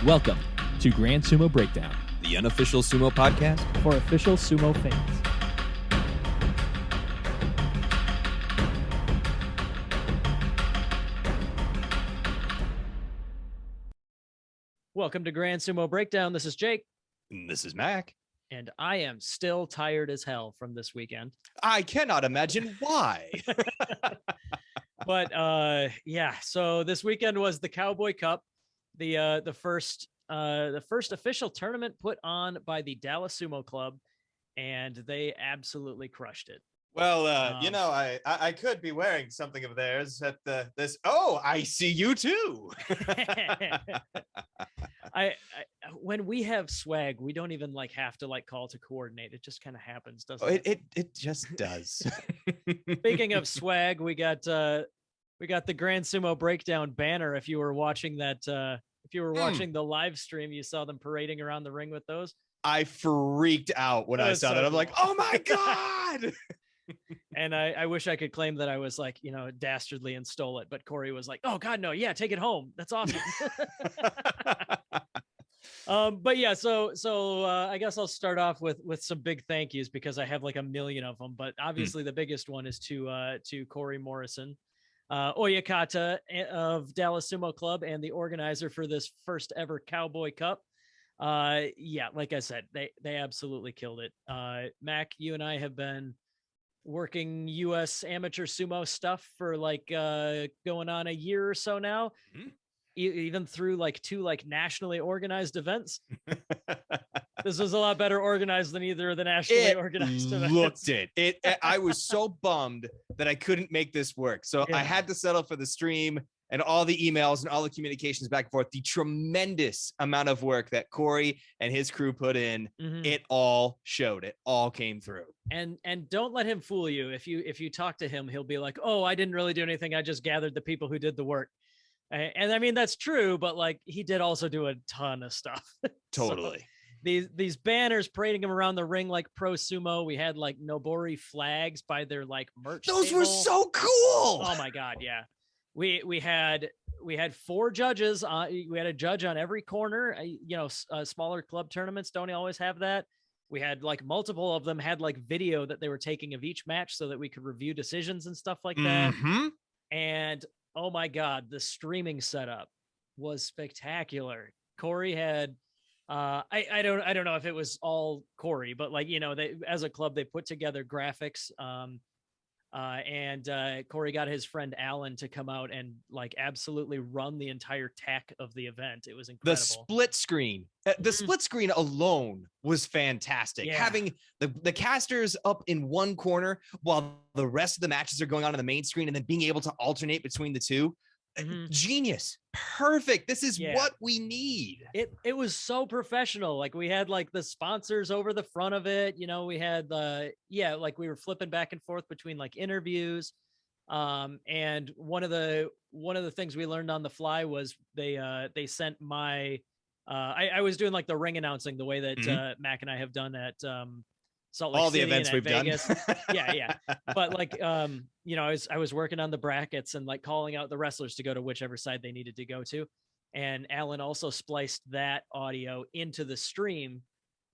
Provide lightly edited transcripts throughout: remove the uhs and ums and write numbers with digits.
Welcome to Grand Sumo Breakdown, the unofficial sumo podcast for official sumo fans. Welcome to Grand Sumo Breakdown. This is Jake. And this is Mac. And I am still tired as hell from this weekend. I cannot imagine why. But yeah, so this weekend was the Cowboy Cup, the first official tournament put on by the Dallas Sumo Club, and they absolutely crushed it. Well, I could be wearing something of theirs at this. Oh, I see you too. I when we have swag, we don't even have to call to coordinate. It just kind of happens, doesn't it? It just does. Speaking of swag, we got the Grand Sumo Breakdown banner. If you were watching that, if you were watching the live stream, you saw them parading around the ring with those. I freaked out when I saw that. I'm like, oh my God. And I wish I could claim that I was dastardly and stole it, but Corey was like, oh God, no, yeah, take it home. That's awesome. But yeah, so I guess I'll start off with some big thank yous because I have a million of them, but obviously the biggest one is to Corey Morrison, Oyakata of Dallas Sumo Club and the organizer for this first ever Cowboy Cup. Yeah, like I said, they absolutely killed it. Mac, you and I have been working U.S. amateur sumo stuff for going on a year or so now. Mm-hmm. Even through two nationally organized events. This was a lot better organized than either of the nationally organized events. I was so bummed that I couldn't make this work. So yeah. I had to settle for the stream and all the emails and all the communications back and forth. The tremendous amount of work that Corey and his crew put in, It all showed. It all came through. And don't let him fool you. If you talk to him, he'll be like, "Oh, I didn't really do anything. I just gathered the people who did the work." And I mean, that's true, but he did also do a ton of stuff. Totally. So these banners parading him around the ring like pro sumo. We had Nobori flags by their merch. Those table. Were so cool. Oh my God. Yeah. We had 4 judges. We had a judge on every corner. Smaller club tournaments don't always have that. We had multiple of them had video that they were taking of each match so that we could review decisions and stuff like that. And oh my God, the streaming setup was spectacular. Corey had, I don't know if it was all Corey, but they, as a club, they put together graphics. And Corey got his friend Alan to come out and absolutely run the entire tech of the event. It was incredible. The split screen, split screen alone was fantastic. Yeah. Having the casters up in one corner while the rest of the matches are going on the main screen and then being able to alternate between the two. Genius. Perfect. This is what we need. It was so professional. We had the sponsors over the front of it. We had we were flipping back and forth between interviews. And one of the things we learned on the fly was they sent my I was doing the ring announcing the way that Mac and I have done at Salt Lake all City the events we've Vegas. done. Yeah. But I was working on the brackets and calling out the wrestlers to go to whichever side they needed to go to. And Alan also spliced that audio into the stream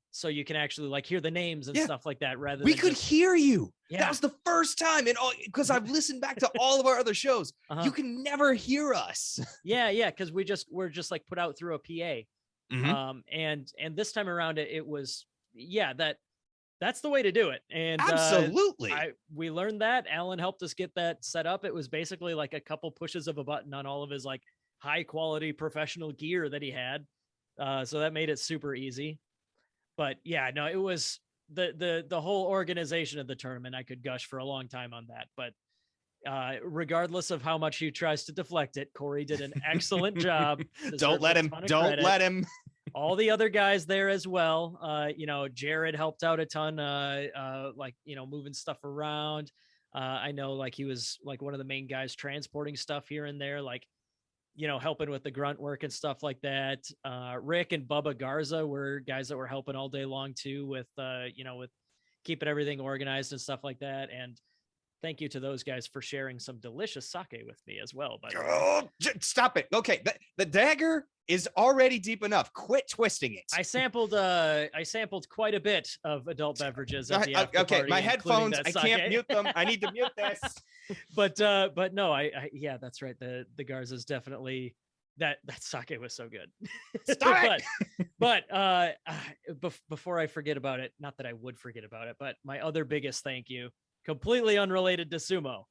so you can actually hear the names and stuff like that rather we than could hear you. Yeah. That was the first time because I've listened back to all of our other shows. You can never hear us. Yeah, because we're just put out through a PA. And this time around it was that's the way to do it. And absolutely, we learned that. Alan helped us get that set up. It was basically a couple pushes of a button on all of his high quality professional gear that he had. So that made it super easy. But yeah, no, it was the whole organization of the tournament. I could gush for a long time on that, but regardless of how much he tries to deflect it, Corey did an excellent job. Don't let him. All the other guys there as well. Jared helped out a ton, moving stuff around. I know he was one of the main guys transporting stuff here and there, helping with the grunt work and stuff like that. Rick and Bubba Garza were guys that were helping all day long too with keeping everything organized and stuff like that. And thank you to those guys for sharing some delicious sake with me as well. By the way. Oh, stop it. Okay, the dagger is already deep enough. Quit twisting it. I sampled quite a bit of adult beverages at the after okay, party, my headphones, I can't sake. mute them. I need to mute this. But no, yeah, that's right. The Garza's definitely that sake was so good. Stop but before I forget about it, not that I would forget about it, but my other biggest thank you, completely unrelated to sumo,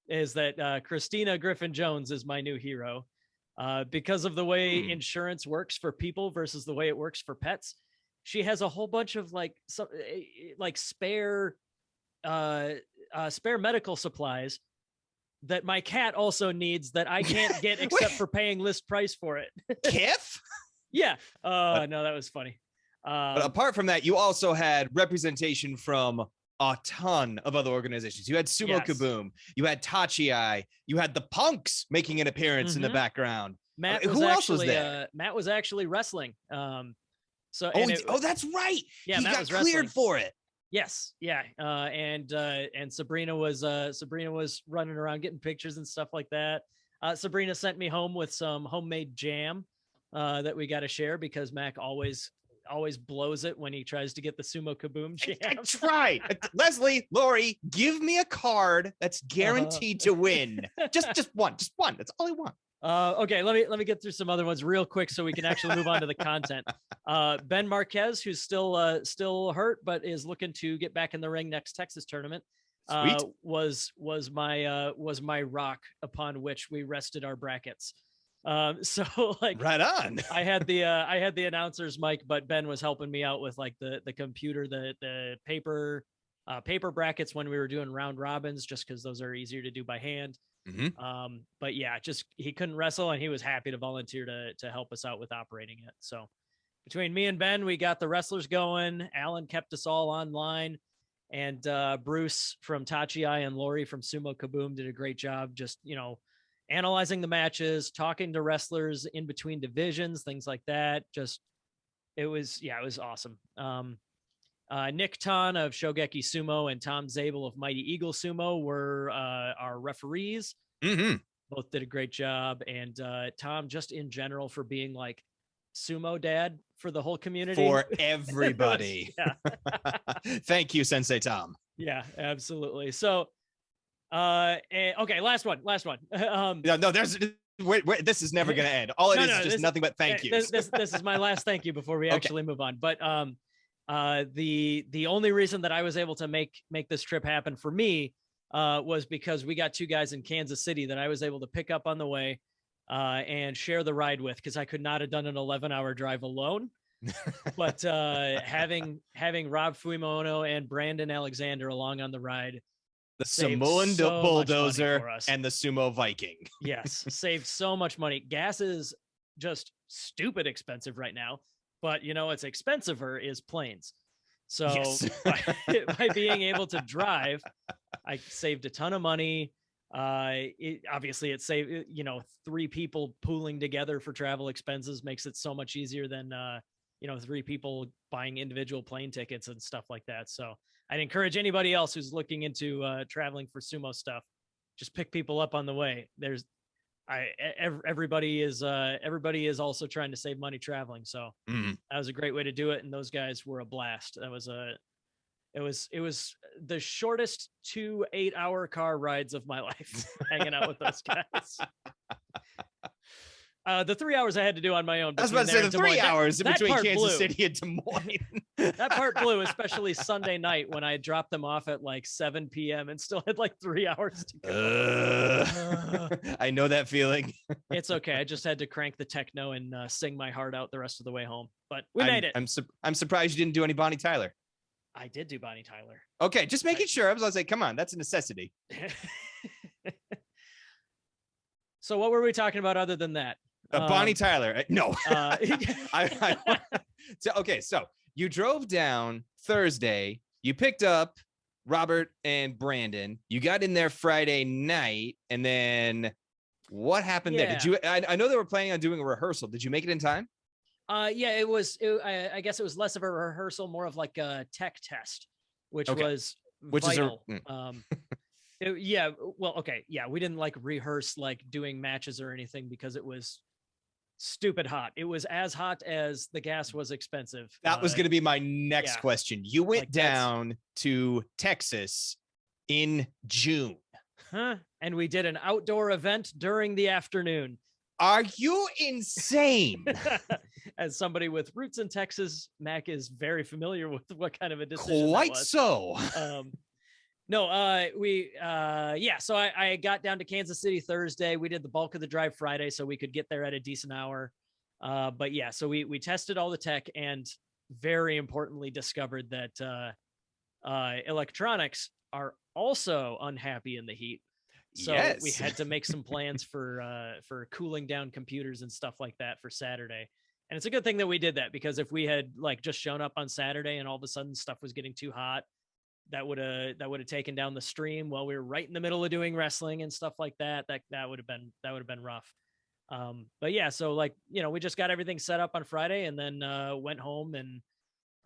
is that Christina Griffin Jones is my new hero. Because of the way insurance works for people versus the way it works for pets, she has a whole bunch of like spare medical supplies that my cat also needs that I can't get except for paying list price for it. Kiff? Yeah. No, that was funny. But apart from that, you also had representation from a ton of other organizations. You had Sumo Kaboom, you had Tachi, you had the Punks making an appearance in the background. Matt who else was there? Matt was actually wrestling. So that's right. Yeah, he Matt got was cleared wrestling for it. Yes, yeah, and Sabrina was running around getting pictures and stuff like that. Sabrina sent me home with some homemade jam that we got to share because Mac always blows it when he tries to get the Sumo Kaboom jam. I tried. Leslie, Lori, give me a card that's guaranteed to win. Just one. That's all I want. Okay, let me get through some other ones real quick so we can actually move on to the content. Ben Marquez, who's still hurt but is looking to get back in the ring next Texas tournament, was my rock upon which we rested our brackets. So like right on. I had the announcer's mic, but Ben was helping me out with like the computer, the paper brackets when we were doing round robins, just because those are easier to do by hand. But yeah, just he couldn't wrestle and he was happy to volunteer to help us out with operating it. So between me and Ben, we got the wrestlers going. Alan kept us all online, and Bruce from Tachi and Lori from Sumo Kaboom did a great job. Just, analyzing the matches, talking to wrestlers in between divisions, things like that. Just, it was awesome. Nick Tan of Shogeki Sumo and Tom Zabel of Mighty Eagle Sumo were our referees. Both did a great job. And Tom, just in general, for being like sumo dad for the whole community. For everybody. Thank you, Sensei Tom. Yeah, absolutely. So, okay, last one. No, there's... Wait, this is never going to end. All it is just nothing but thank yous. This is my last thank you before we actually move on. But the only reason that I was able to make this trip happen for me was because we got two guys in Kansas City that I was able to pick up on the way and share the ride with, because I could not have done an 11-hour drive alone. But having Rob Fuimono and Brandon Alexander along on the ride, the Samoan bulldozer and the Sumo Viking. Yes, saved so much money. Gas is just stupid expensive right now. But it's expensiver is planes. So by being able to drive, I saved a ton of money. It saved, 3 people pooling together for travel expenses makes it so much easier than 3 people buying individual plane tickets and stuff like that. So I'd encourage anybody else who's looking into traveling for sumo stuff, just pick people up on the way. Everybody is also trying to save money traveling. So that was a great way to do it. And those guys were a blast. It was the shortest 2 8-hour car rides of my life, hanging out with those guys. The 3 hours I had to do on my own. I was about to say the 3 hours between Kansas City and Des Moines. That part blew, especially Sunday night when I dropped them off at like 7 p.m. and still had like 3 hours to go. I know that feeling. It's okay. I just had to crank the techno and sing my heart out the rest of the way home. But we made it. I'm surprised you didn't do any Bonnie Tyler. I did do Bonnie Tyler. Okay, just making sure. I was going to say, come on, that's a necessity. So what were we talking about other than that? Bonnie Tyler. No. So you drove down Thursday. You picked up Robert and Brandon. You got in there Friday night. And then what happened there? Did you? I know they were planning on doing a rehearsal. Did you make it in time? Yeah, it was. I guess it was less of a rehearsal, more of like a tech test, which was vital. Yeah, well, okay, yeah, we didn't like rehearse like doing matches or anything because it was stupid hot. It was as hot as the gas was expensive. That was going to be my next yeah. question. You went Like, down to Texas in June. Huh? And we did an outdoor event during the afternoon. Are you insane? As somebody with roots in Texas, Mac is very familiar with what kind of a decision Quite that was. so. No, yeah. So I got down to Kansas City Thursday. We did the bulk of the drive Friday, so we could get there at a decent hour. But yeah, so we tested all the tech and very importantly discovered that electronics are also unhappy in the heat. So yes. we had to make some plans for cooling down computers and stuff like that for Saturday. And it's a good thing that we did that, because if we had like just shown up on Saturday and all of a sudden stuff was getting too hot, that would have taken down the stream while we were right in the middle of doing wrestling and stuff like that. That would have been rough. But yeah, so like, you know, we just got everything set up on Friday and then went home and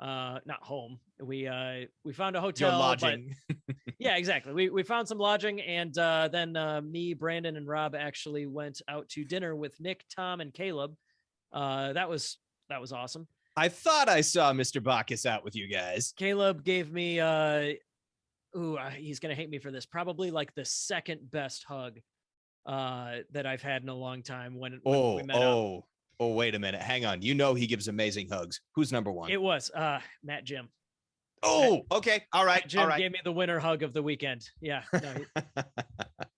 not home. We found a hotel. Your lodging. Yeah, exactly. We found some lodging, and then me, Brandon, and Rob actually went out to dinner with Nick, Tom, and Caleb. That was awesome. I thought I saw Mr. Bacchus out with you guys. Caleb gave me he's gonna hate me for this, probably like the second best hug that I've had in a long time when we met up. Oh, wait a minute. Hang on. You know he gives amazing hugs. Who's number one? It was Matt Jim. Oh, okay. All right. Jim all right. gave me the winner hug of the weekend. Yeah. No,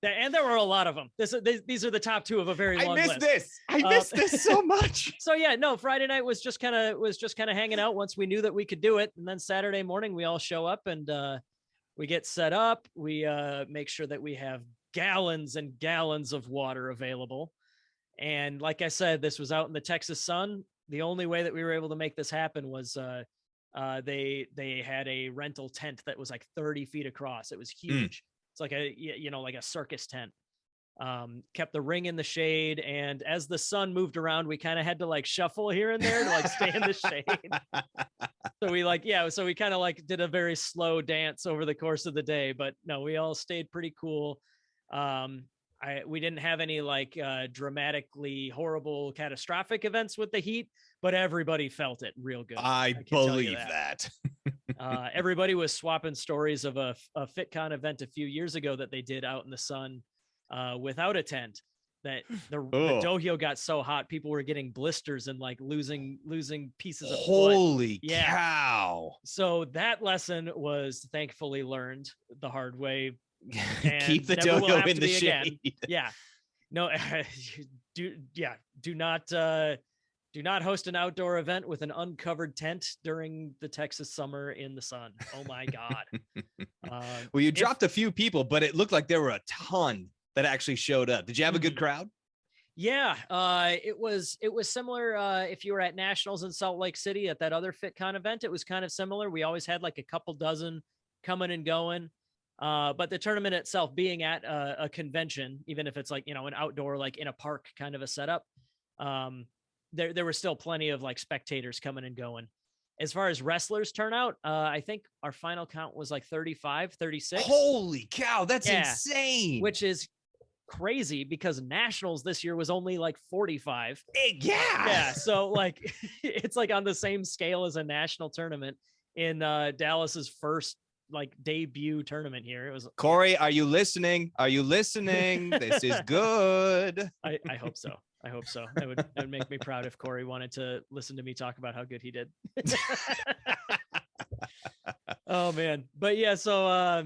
and there were a lot of them. These are the top two of a very long list. I missed this so much. So yeah, no, Friday night was just kind of hanging out once we knew that we could do it. And then Saturday morning we all show up and we get set up. We make sure that we have gallons and gallons of water available. And like I said, this was out in the Texas sun. The only way that we were able to make this happen was they had a rental tent that was like 30 feet across. It was huge. It's like like a circus tent. Kept the ring in the shade, and as the sun moved around, we kind of had to like shuffle here and there to like stay in the shade. So we kind of like did a very slow dance over the course of the day, but no, we all stayed pretty cool. We didn't have any like dramatically horrible catastrophic events with the heat, but everybody felt it real good. I believe that. Everybody was swapping stories of a Fitcon event a few years ago that they did out in the sun without a tent. That the dohyo got so hot, people were getting blisters and like losing pieces of holy foot. Yeah. Cow. So that lesson was thankfully learned the hard way. Keep the dohyo in the shade. Again. Yeah. No, do not host an outdoor event with an uncovered tent during the Texas summer in the sun. Oh my God. Well, you dropped a few people, but it looked like there were a ton that actually showed up. Did you have a good crowd? Yeah. It was similar. If you were at Nationals in Salt Lake City at that other FitCon event, it was kind of similar. We always had like a couple dozen coming and going. But the tournament itself being at a convention, even if it's like, an outdoor, like in a park kind of a setup, there were still plenty of like spectators coming and going. As far as wrestlers turnout, I think our final count was like 35, 36. Holy cow. That's insane. Which is crazy because Nationals this year was only like 45. Yeah. So like, it's like on the same scale as a national tournament in Dallas's first like debut tournament here. It was Corey. Are you listening? This is good. I hope so. That would make me proud if Corey wanted to listen to me talk about how good he did. Oh man. But yeah, so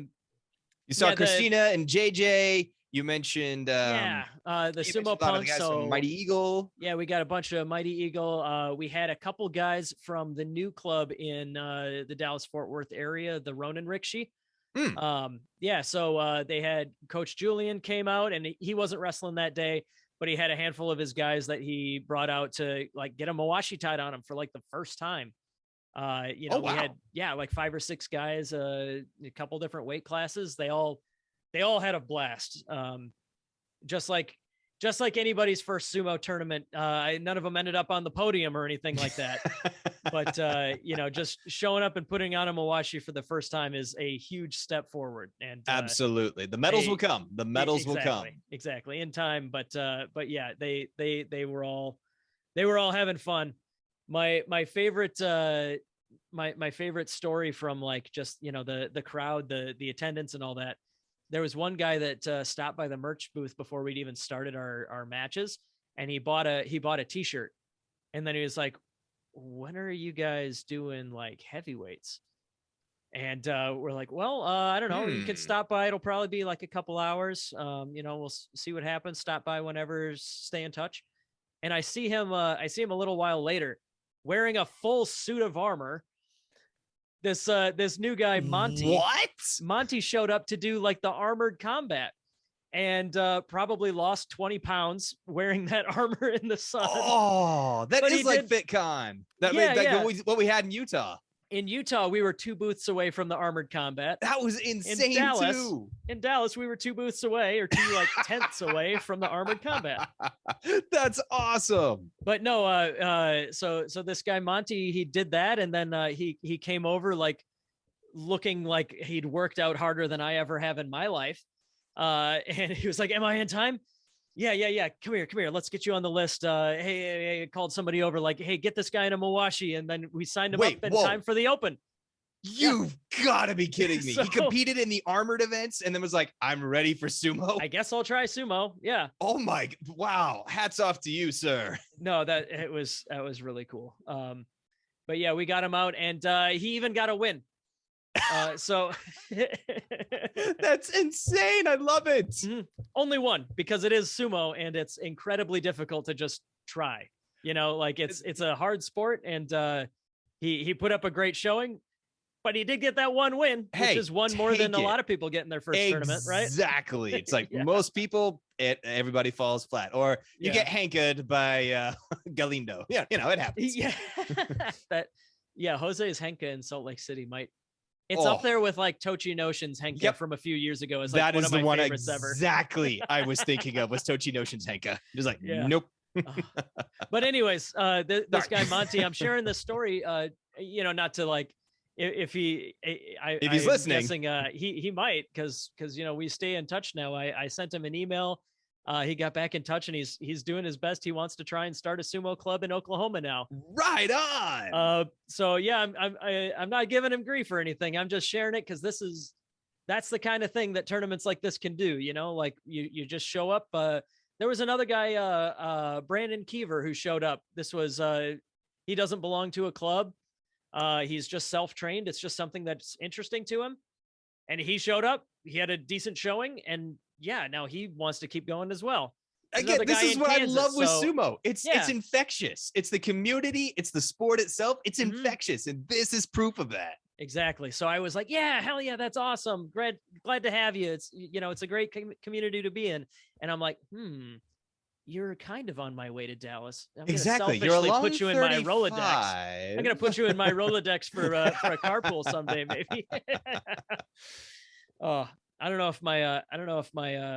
you saw Christina and JJ. You mentioned the Sumo Punks. So Mighty Eagle. Yeah, we got a bunch of Mighty Eagle. We had a couple guys from the new club in the Dallas Fort Worth area, the Ronin Rickshi. So they had Coach Julian came out, and he wasn't wrestling that day, but he had a handful of his guys that he brought out to like get a mawashi tied on him for like the first time. We had like 5 or 6 guys, a couple different weight classes. They all had a blast. Just like just like anybody's first sumo tournament, none of them ended up on the podium or anything like that. But, you know, just showing up and putting on a Mawashi for the first time is a huge step forward. And absolutely, the medals will come. The medals will come. Exactly, in time. But yeah, they were all having fun. My favorite my favorite story from like just, you know, the crowd, the attendance and all that. There was one guy that stopped by the merch booth before we'd even started our matches, and he bought a t-shirt, and then he was like, when are you guys doing like heavyweights? And we're like, well, I don't know. You could stop by. It'll probably be like a couple hours. You know, we'll see what happens. Stop by whenever, stay in touch. And I see him a little while later wearing a full suit of armor. This new guy, Monty. What? Monty showed up to do like the armored combat, and probably lost 20 pounds wearing that armor in the sun. Oh, that is like FitCon. What we had in Utah. In Utah, we were 2 booths away from the armored combat. That was insane too. In Dallas, we were 2 booths away, or 2 like tenths away from the armored combat. That's awesome. But no, so this guy Monty, he did that, and then he came over like looking like he'd worked out harder than I ever have in my life. And he was like, "Am I in time?" Yeah. Come here. Let's get you on the list. Hey, called somebody over like, hey, get this guy in a Mawashi. And then we signed him up in time for the open. You've got to be kidding me. He competed in the armored events and then was like, I'm ready for sumo. I guess I'll try sumo. Yeah. Oh my, wow. Hats off to you, sir. No, that was really cool. But yeah, we got him out, and he even got a win. So that's insane. I love it. Only one, because it is sumo and it's incredibly difficult to just try, you know, like it's a hard sport, and he put up a great showing, but he did get that one win, which is one more than a lot of people get in their first tournament, right? Exactly. It's like most people, everybody falls flat, or you get hanked by Galindo. Yeah, you know, it happens. Yeah. Jose's henka in Salt Lake City it's up there with like Tochi Notion's henka from a few years ago. As like that one is of my the one favorites ever. Exactly. I was thinking of was Tochi Notion's henka. Just like, nope. But anyways, this guy Monty, I'm sharing this story. You know, not to like, if he's listening, guessing, he might, because you know, we stay in touch now. I sent him an email. He got back in touch, and he's doing his best. He wants to try and start a sumo club in Oklahoma now. Right on. So yeah, I'm not giving him grief or anything. I'm just sharing it because that's the kind of thing that tournaments like this can do. You know, like you just show up. There was another guy, Brandon Keever, who showed up. This was he doesn't belong to a club. He's just self-trained. It's just something that's interesting to him. And he showed up. He had a decent showing, and yeah, now he wants to keep going as well. Again, this is what I love with sumo. It's infectious. It's the community. It's the sport itself. It's infectious, and this is proof of that. Exactly. So I was like, yeah, hell yeah, that's awesome. Glad to have you. It's, you know, it's a great community to be in. And I'm like, you're kind of on my way to Dallas. I'm exactly. You're put you in my Rolodex. I'm gonna put you in my Rolodex for a carpool someday, maybe. Oh, I don't know if my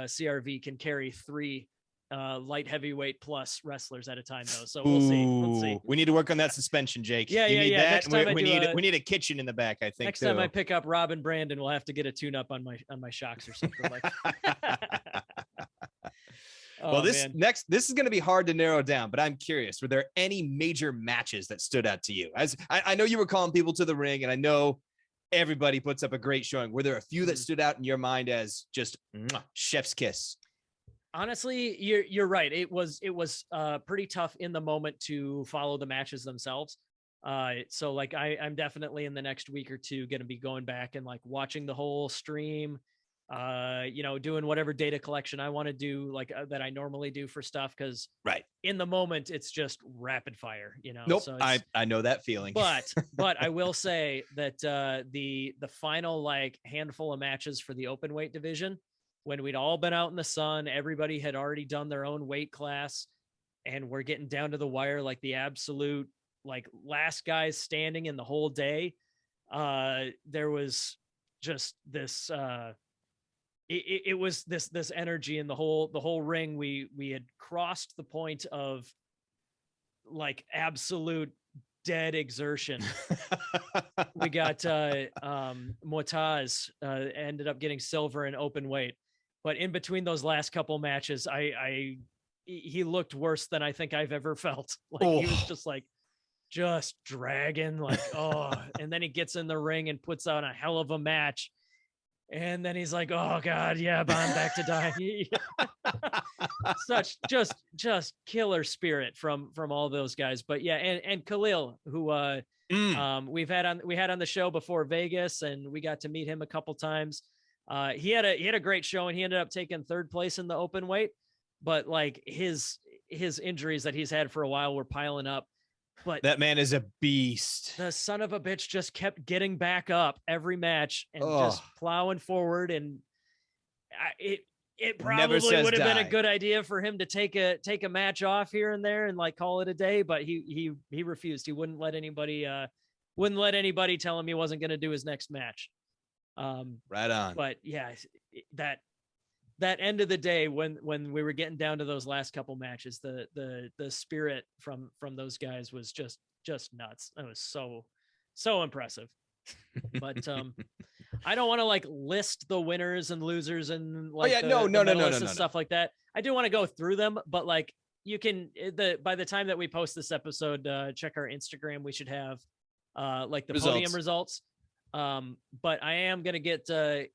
CRV can carry 3 light heavyweight plus wrestlers at a time though. So we'll see. We'll see. We need to work on that suspension, Jake. Yeah. That. We need a kitchen in the back, I think. Next time I pick up Rob and Brandon, we'll have to get a tune up on my shocks or something like that. Well, this is going to be hard to narrow down, but I'm curious, were there any major matches that stood out to you? As I know you were calling people to the ring, and I know everybody puts up a great showing. Were there a few that stood out in your mind as just chef's kiss? Honestly, you're right. It was pretty tough in the moment to follow the matches themselves. So like I'm definitely in the next week or two going to be going back and like watching the whole stream, you know, doing whatever data collection I want to do, like that I normally do for stuff. Cause in the moment it's just rapid fire, you know. Nope. So I know that feeling. But I will say that the final like handful of matches for the open weight division, when we'd all been out in the sun, everybody had already done their own weight class, and we're getting down to the wire, like the absolute like last guys standing in the whole day. There was just this it was this energy in the whole ring. We had crossed the point of like absolute dead exertion. We got Motaz ended up getting silver in open weight, but in between those last couple matches, he looked worse than I think I've ever felt. Like he was just dragging, like, oh, and then he gets in the ring and puts on a hell of a match. And then he's like, oh God, yeah, but I'm back to dying. Such just killer spirit from all those guys. But yeah, and Khalil, who we had on the show before Vegas, and we got to meet him a couple times. He had a great show, and he ended up taking third place in the open weight. But like his injuries that he's had for a while were piling up. But that man is a beast. The son of a bitch just kept getting back up every match and just plowing forward. And it probably would have been a good idea for him to take a match off here and there and like call it a day. But he refused. He wouldn't let anybody tell him he wasn't going to do his next match. Right on. But yeah, that end of the day when we were getting down to those last couple matches, the spirit from those guys was just nuts. It was so impressive. But I don't want to like list the winners and losers and like no, stuff like that. I do want to go through them, but like you can by the time that we post this episode, check our Instagram. We should have like the podium results. But I am going to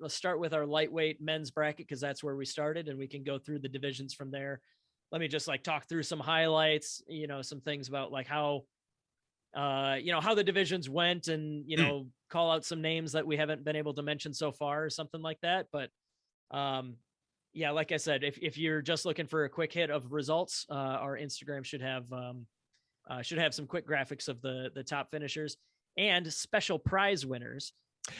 let's start with our lightweight men's bracket, because that's where we started, and we can go through the divisions from there. Let me just like talk through some highlights, some things about like how the divisions went, and, call out some names that we haven't been able to mention so far or something like that. But, yeah, like I said, if you're just looking for a quick hit of results, our Instagram should have some quick graphics of the top finishers and special prize winners.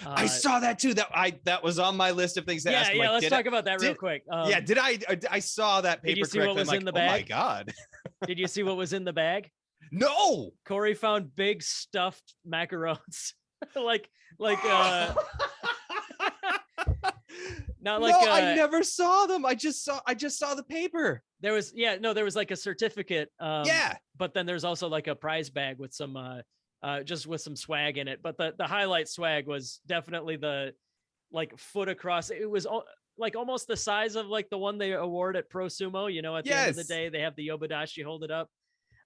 I saw that too. That was on my list of things to ask. Yeah, let's talk about that real quick. I saw that paper. Did you see what was in the bag? Oh my God. Did you see what was in the bag? No. Corey found big stuffed macarons. like not like I never saw them. I just saw the paper. There was like a certificate. But then there's also like a prize bag with some just with some swag in it. But the highlight swag was definitely the like foot across. It was like almost the size of like the one they award at Pro Sumo. At the end of the day, they have the Yobidashi hold it up.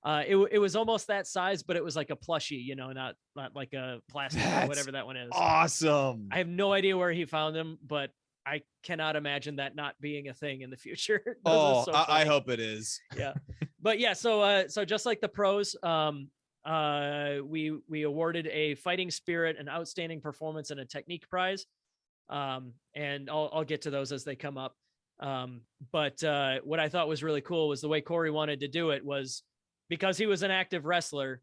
It was almost that size, but it was like a plushie, not like a plastic or whatever that one is. Awesome. I have no idea where he found them, but I cannot imagine that not being a thing in the future. I hope it is. Yeah. But yeah, so just like the pros, we awarded a fighting spirit, an outstanding performance, and a technique prize. And I'll get to those as they come up. But what I thought was really cool was the way Corey wanted to do it was because he was an active wrestler.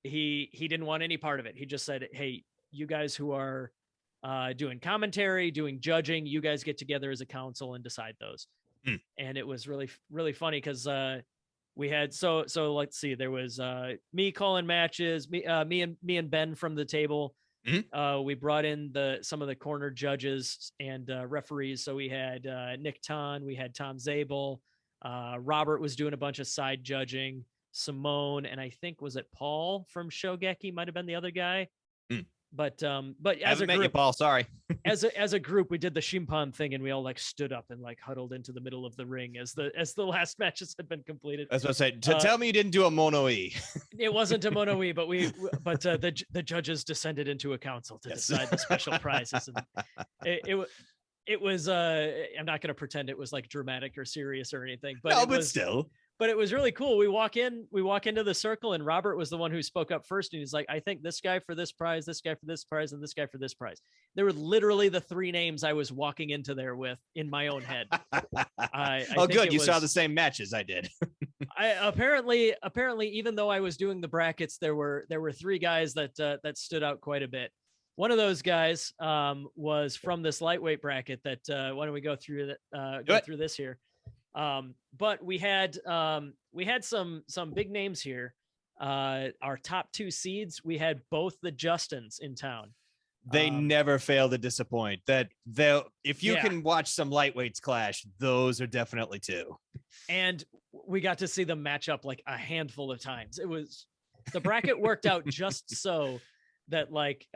He didn't want any part of it. He just said, hey, you guys who are doing commentary, doing judging, you guys get together as a council and decide those. And it was really, really funny because we had so let's see, there was me calling matches, me and Ben from the table. We brought in some of the corner judges and referees. So we had Nick Ton, we had Tom Zabel, Robert was doing a bunch of side judging, Simone, and I think was it Paul from Shogeki might have been the other guy. But as a group, you, Paul, sorry. as a group, we did the Shimpan thing, and we all like stood up and like huddled into the middle of the ring as the last matches had been completed. I was going to say, tell me you didn't do a mono-e. It wasn't a mono-e, but the judges descended into a council to decide the special prizes. And it was I'm not going to pretend it was like dramatic or serious or anything, but still. But it was really cool. We walk into the circle, and Robert was the one who spoke up first. And he's like, I think this guy for this prize, this guy for this prize, and this guy for this prize. There were literally the three names I was walking into there with in my own head. Good. You saw the same match as I did. Apparently, even though I was doing the brackets, there were three guys that stood out quite a bit. One of those guys was from this lightweight bracket that why don't we go through that? Go through this here. But we had some big names here. Our top two seeds, we had both the Justins in town. They never fail to disappoint. If you can watch some lightweights clash, those are definitely two. And we got to see them match up like a handful of times. The bracket worked out just so that like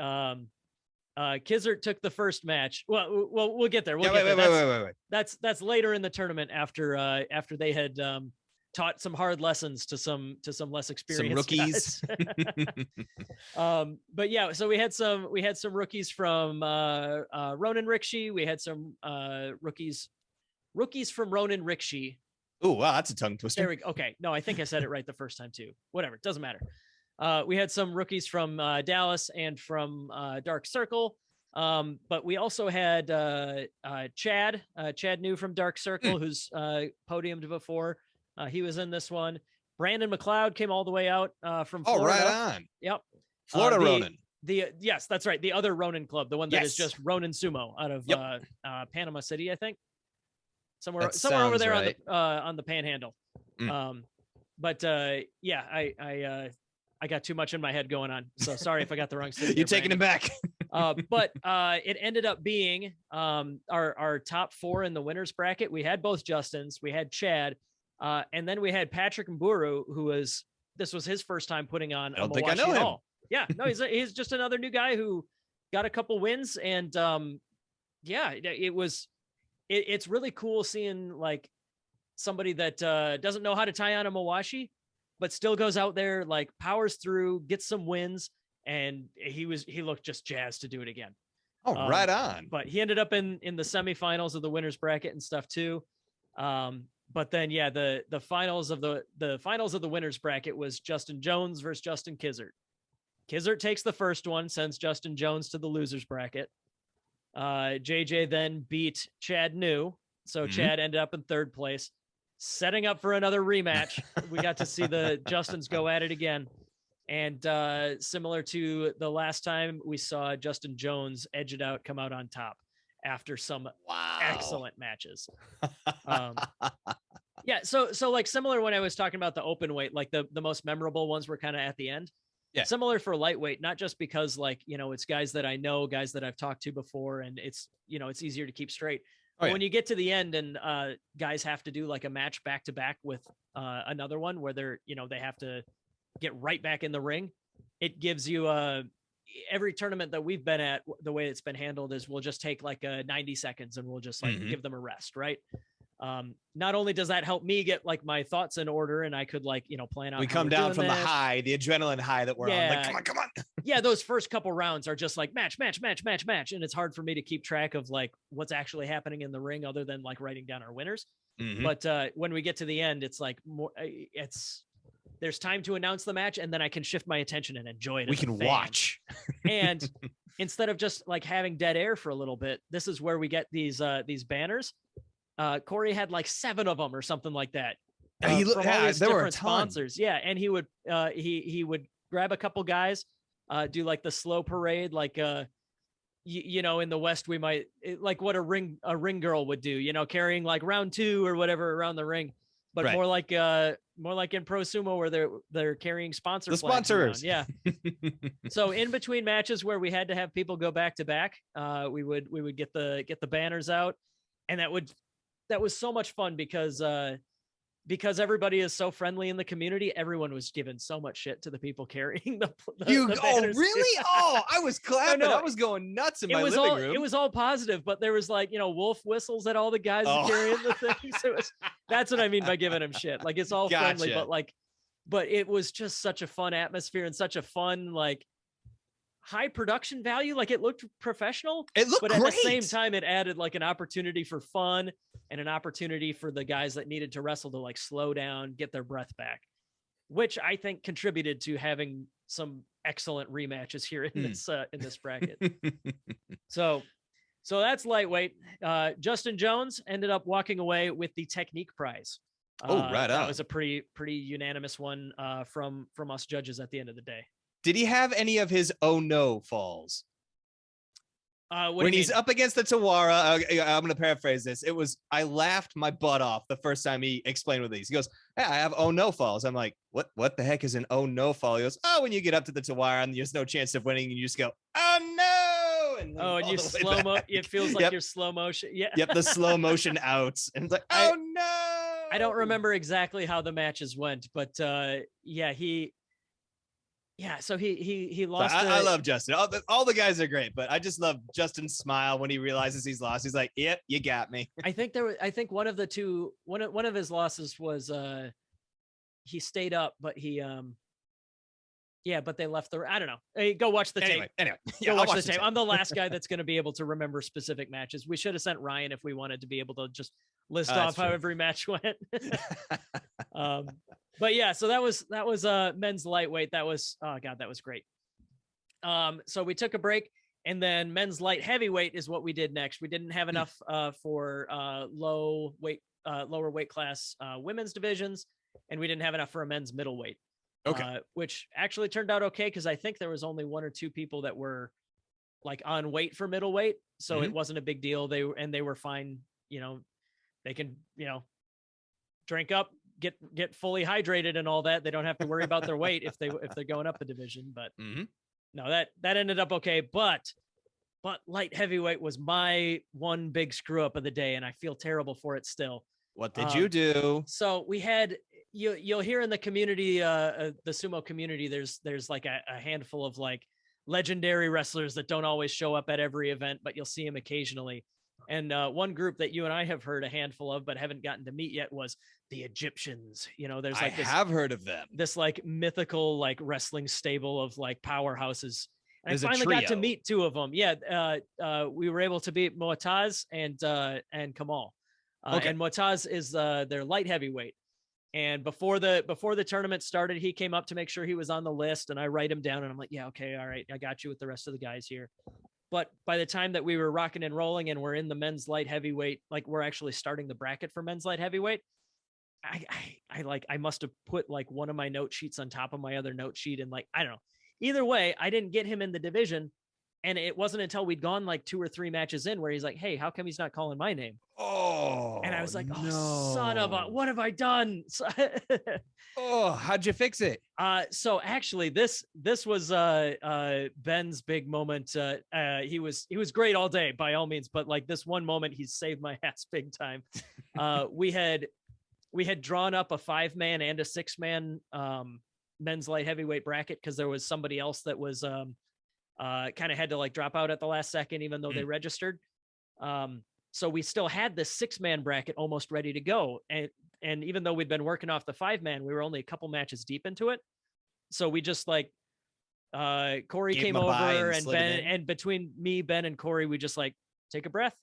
Kizzard took the first match. Well, we'll get there. Wait. That's later in the tournament after they had taught some hard lessons to some less experienced rookies. But yeah, so we had some rookies from Ronan Rikshi. We had some rookies from Ronan Rikshi. Oh, wow, that's a tongue twister. There we go. Okay, no, I think I said it right the first time too. Whatever, it doesn't matter. We had some rookies from Dallas and from Dark Circle. But we also had Chad New from Dark Circle, who's podiumed before. He was in this one. Brandon McLeod came all the way out from Florida. Oh, right on. Yep. Florida Ronin. Yes, that's right. The other Ronin club, the one that is just Ronin Sumo out of Panama City, I think. Somewhere over there on the Panhandle. But yeah, I got too much in my head going on. So sorry if I got the wrong city. You're taking it back. But it ended up being our top four in the winners bracket. We had both Justins, we had Chad, and then we had Patrick Mburu, this was his first time putting on. I don't think I know him. Yeah, no, he's just another new guy who got a couple wins, and yeah, it's really cool seeing like somebody that doesn't know how to tie on a mawashi, but still goes out there, like powers through, gets some wins, and he looked just jazzed to do it again. Oh, right on. But he ended up in the semifinals of the winners bracket and stuff too. But then yeah, the finals of the winners bracket was Justin Jones versus Justin Kizzard. Kizzard takes the first one, sends Justin Jones to the losers bracket. JJ then beat Chad New, so Chad ended up in third place, setting up for another rematch. We got to see the Justins go at it again, and similar to the last time, we saw Justin Jones edge it out, come out on top after some excellent matches. Yeah, so like similar when I was talking about the open weight, like the most memorable ones were kind of at the end. Yeah. Similar for lightweight, not just because like, it's guys that I know, guys that I've talked to before, and it's easier to keep straight. But when you get to the end and guys have to do like a match back to back with another one where they're, they have to get right back in the ring, it gives you every tournament that we've been at, the way it's been handled is we'll just take like 90 seconds and we'll just like give them a rest. Right. Not only does that help me get like my thoughts in order, and I could like, plan out. We come down from the adrenaline high that we're on. Like, come on. Yeah. Those first couple rounds are just like match. And it's hard for me to keep track of like what's actually happening in the ring other than like writing down our winners. But when we get to the end, it's like there's time to announce the match, and then I can shift my attention and enjoy it. We can watch. And instead of just like having dead air for a little bit, this is where we get these banners. Corey had like 7 of them or something like that. From all these different sponsors. Yeah. And he would grab a couple guys, do like the slow parade, like, in the West, we might like what a ring girl would do, carrying like round 2 or whatever around the ring, but more like in pro sumo where they're carrying sponsors. Yeah. So in between matches where we had to have people go back to back, we would get the banners out, and that was so much fun because everybody is so friendly in the community. Everyone was giving so much shit to the people carrying the banners. Really? Oh, I was clapping. No, I was going nuts in my living room. It was all positive, but there was like, wolf whistles at all the guys carrying the things. That's what I mean by giving them shit. Like it's all friendly, but it was just such a fun atmosphere and such a fun, like, high production value. Like it looked professional, but at the same time it added like an opportunity for fun and an opportunity for the guys that needed to wrestle to like slow down, get their breath back, which I think contributed to having some excellent rematches here in this bracket. So that's lightweight. Justin Jones ended up walking away with the technique prize. That was a pretty unanimous one from us judges at the end of the day. Did he have any of his oh no falls? When he's up against the Tawara, I'm going to paraphrase this. It was, I laughed my butt off the first time he explained with these. He goes, hey, I have oh no falls. I'm like, what the heck is an oh no fall? He goes, when you get up to the Tawara and there's no chance of winning, and you just go, oh and Oh, and you it feels like you're slow motion. Yeah. Yep, the slow motion outs. And it's like, oh no. I don't remember exactly how the matches went, but yeah, so he lost. I love Justin. All the guys are great, but I just love Justin's smile when he realizes he's lost. He's like, "Yep, you got me." I think one of his losses was he stayed up, but but they left I don't know. Hey, go watch the tape. Anyway, go watch the tape. I'm the last guy that's going to be able to remember specific matches. We should have sent Ryan if we wanted to be able to just list off how every match went. But yeah, so that was men's lightweight. That was, oh God, that was great. So we took a break, and then men's light heavyweight is what we did next. We didn't have enough for lower weight class women's divisions, and we didn't have enough for a men's middleweight. Okay. Which actually turned out okay, because I think there was only 1 or 2 people that were like on weight for middleweight, so it wasn't a big deal. They were fine. They can drink up, get fully hydrated and all that. They don't have to worry about their weight if they're going up a division. But no, that ended up okay. But light heavyweight was my one big screw up of the day, and I feel terrible for it still. What did you do? So we had, you'll hear in the community, the sumo community, there's like a handful of like legendary wrestlers that don't always show up at every event, but you'll see them occasionally. And one group that you and I have heard a handful of, but haven't gotten to meet yet, was the Egyptians. There's like I have heard of them. This like mythical like wrestling stable of like powerhouses. And There's I finally got to meet 2 of them. Yeah, we were able to beat Muataz and Kamal. And Muataz is their light heavyweight. And before the tournament started, he came up to make sure he was on the list, and I write him down, and I'm like, yeah, okay, all right, I got you with the rest of the guys here. But by the time that we were rocking and rolling and we're in the men's light heavyweight, like we're actually starting the bracket for men's light heavyweight, I must have put like one of my note sheets on top of my other note sheet, and like, I don't know. Either way, I didn't get him in the division. And it wasn't until we'd gone like 2 or 3 matches in where he's like, hey, how come he's not calling my name? Oh, and I was like, oh, son of a, what have I done? How'd you fix it? So actually this was Ben's big moment. He was great all day by all means, but like this one moment, he saved my ass big time. We had drawn up a 5-man and a 6-man men's light heavyweight bracket, because there was somebody else that was kind of had to like drop out at the last second, even though they registered. So we still had this 6-man bracket almost ready to go. And even though we'd been working off the 5-man, we were only a couple matches deep into it. So we just like, Corey came over, and Ben, and between me, Ben, and Corey, we just like, take a breath.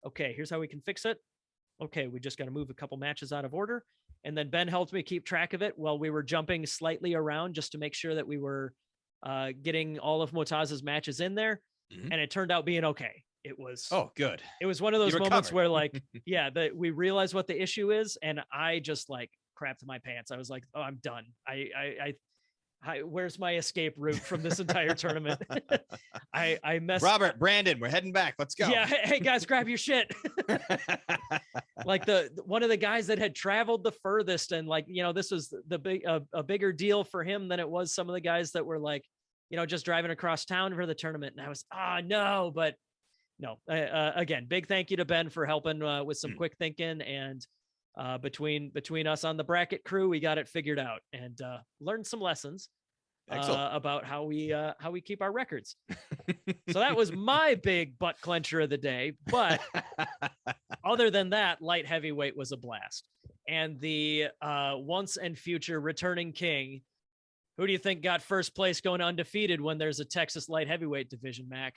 Okay, here's how we can fix it. Okay, we just got to move a couple matches out of order. And then Ben helped me keep track of it while we were jumping slightly around, just to make sure that we were getting all of Motaz's matches in there. And it turned out being okay. It was, good. It was one of those moments where like, yeah, that we realized what the issue is. And I just like crapped my pants. I was like, oh, I'm done. Where's my escape route from this entire tournament? I messed. Robert, Brandon, we're heading back. Let's go. Yeah. Hey guys, grab your shit. Like one of the guys that had traveled the furthest, and like, this was a bigger deal for him than it was some of the guys that were like, just driving across town for the tournament. And I was, no, but no, again, big thank you to Ben for helping with some quick thinking, and between us on the bracket crew, we got it figured out and learned some lessons about how we keep our records. So that was my big butt clencher of the day. But other than that, light heavyweight was a blast. And the once and future returning king, who do you think got first place going undefeated when there's a Texas light heavyweight division, Mac?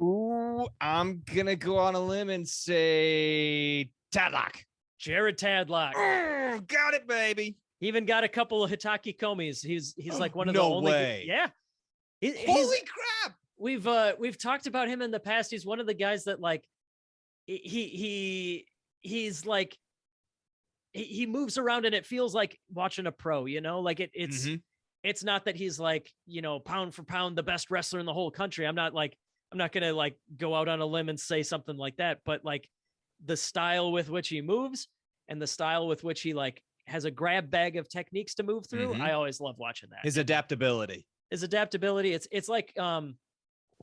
Ooh, I'm gonna go on a limb and say Tadlock. Jared Tadlock. Oh, got it, baby. He even got a couple of Hitaki Komis. He's like one of the only. Way. Yeah. Holy crap. We've talked about him in the past. He's one of the guys that like he's like he moves around, and it feels like watching a pro, like it's not that he's like, pound for pound the best wrestler in the whole country. I'm not going to like go out on a limb and say something like that, but like the style with which he moves and the style with which he like has a grab bag of techniques to move through. I always love watching that. His adaptability. It's like,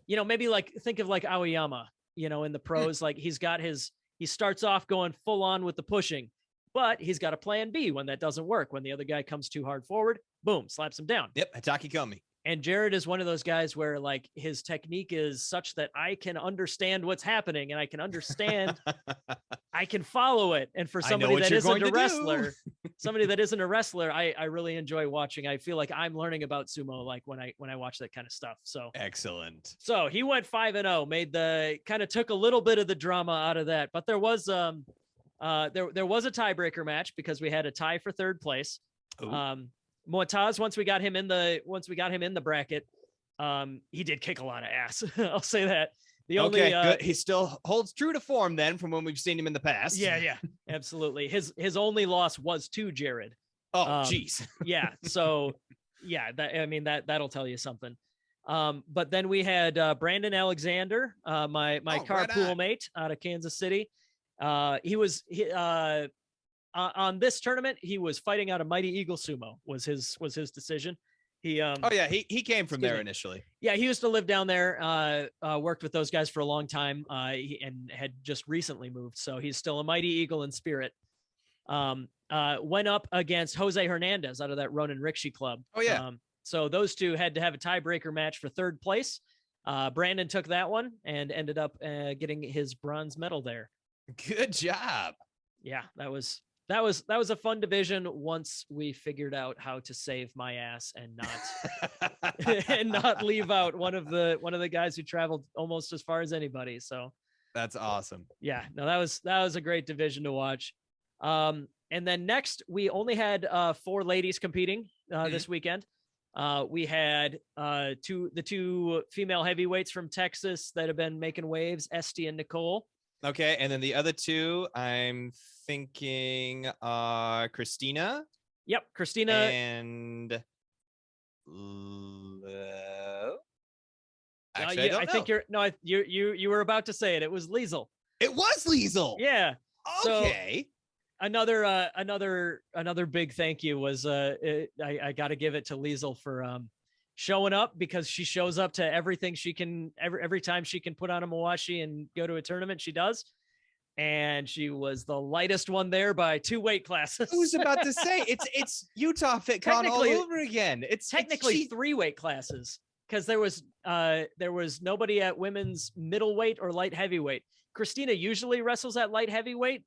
you know, maybe like think of like Aoyama, you know, in the pros, like he starts off going full on with the pushing, but he's got a plan B when that doesn't work. When the other guy comes too hard forward, boom, slaps him down. Yep, Hatake Komi. And Jared is one of those guys where like his technique is such that I can understand what's happening and I can understand, I can follow it. And for somebody that isn't a wrestler, somebody that isn't a wrestler, I really enjoy watching. I feel like I'm learning about sumo, like when I watch that kind of stuff. So excellent. So he went 5-0, kind of took a little bit of the drama out of that, but there was there was a tiebreaker match because we had a tie for third place. Ooh. Muataz, once we got him in the bracket, he did kick a lot of ass. I'll say that. Good. He still holds true to form then from when we've seen him in the past. Yeah, absolutely. His only loss was to Jared. Oh, geez. Yeah. So yeah, that'll tell you something. But then we had Brandon Alexander, my carpool mate out of Kansas City. On this tournament, he was fighting out of Mighty Eagle Sumo was his decision. He came from there initially. Yeah, he used to live down there, worked with those guys for a long time, and had just recently moved. So he's still a Mighty Eagle in spirit. Went up against Jose Hernandez out of that Ronin Rickshi club. Oh yeah. So those two had to have a tiebreaker match for third place. Brandon took that one and ended up getting his bronze medal there. Good job. Yeah, that was a fun division once we figured out how to save my ass and not leave out one of the guys who traveled almost as far as anybody. So that's awesome. Yeah, no, that was a great division to watch. And then next we only had 4 ladies competing this weekend. We had the two female heavyweights from Texas that have been making waves, Esty and Nicole. Okay, and then the other two, I'm thinking Christina. Yep, Christina and actually, I think you were about to say it. It was Liesel. It was Liesel. Yeah. Okay. So, another big thank you was I got to give it to Liesel for showing up, because she shows up to everything she can every time she can put on a Mawashi and go to a tournament, she does. And she was the lightest one there by 2 weight classes. I was about to say it's Utah FitCon all over again. It's technically 3 weight classes, because there was nobody at women's middleweight or light heavyweight. Christina usually wrestles at light heavyweight,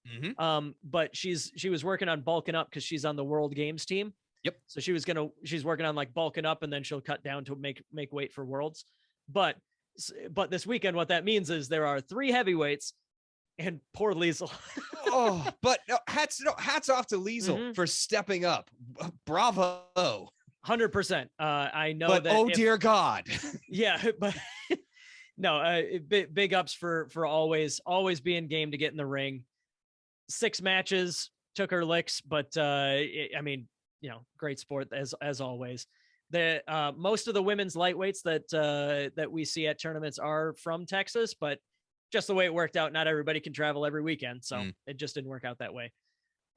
but she was working on bulking up because she's on the World Games team. Yep. So she's working on like bulking up, and then she'll cut down to make weight for Worlds. But this weekend, what that means is there are 3 heavyweights, and poor Liesel. But hats off to Liesel for stepping up. Bravo. 100%. I know but that. Dear God. Yeah, but no, big ups for always being game to get in the ring. 6 matches, took her licks, but great sport as always. The most of the women's lightweights that we see at tournaments are from Texas, but just the way it worked out, not everybody can travel every weekend, so it just didn't work out that way.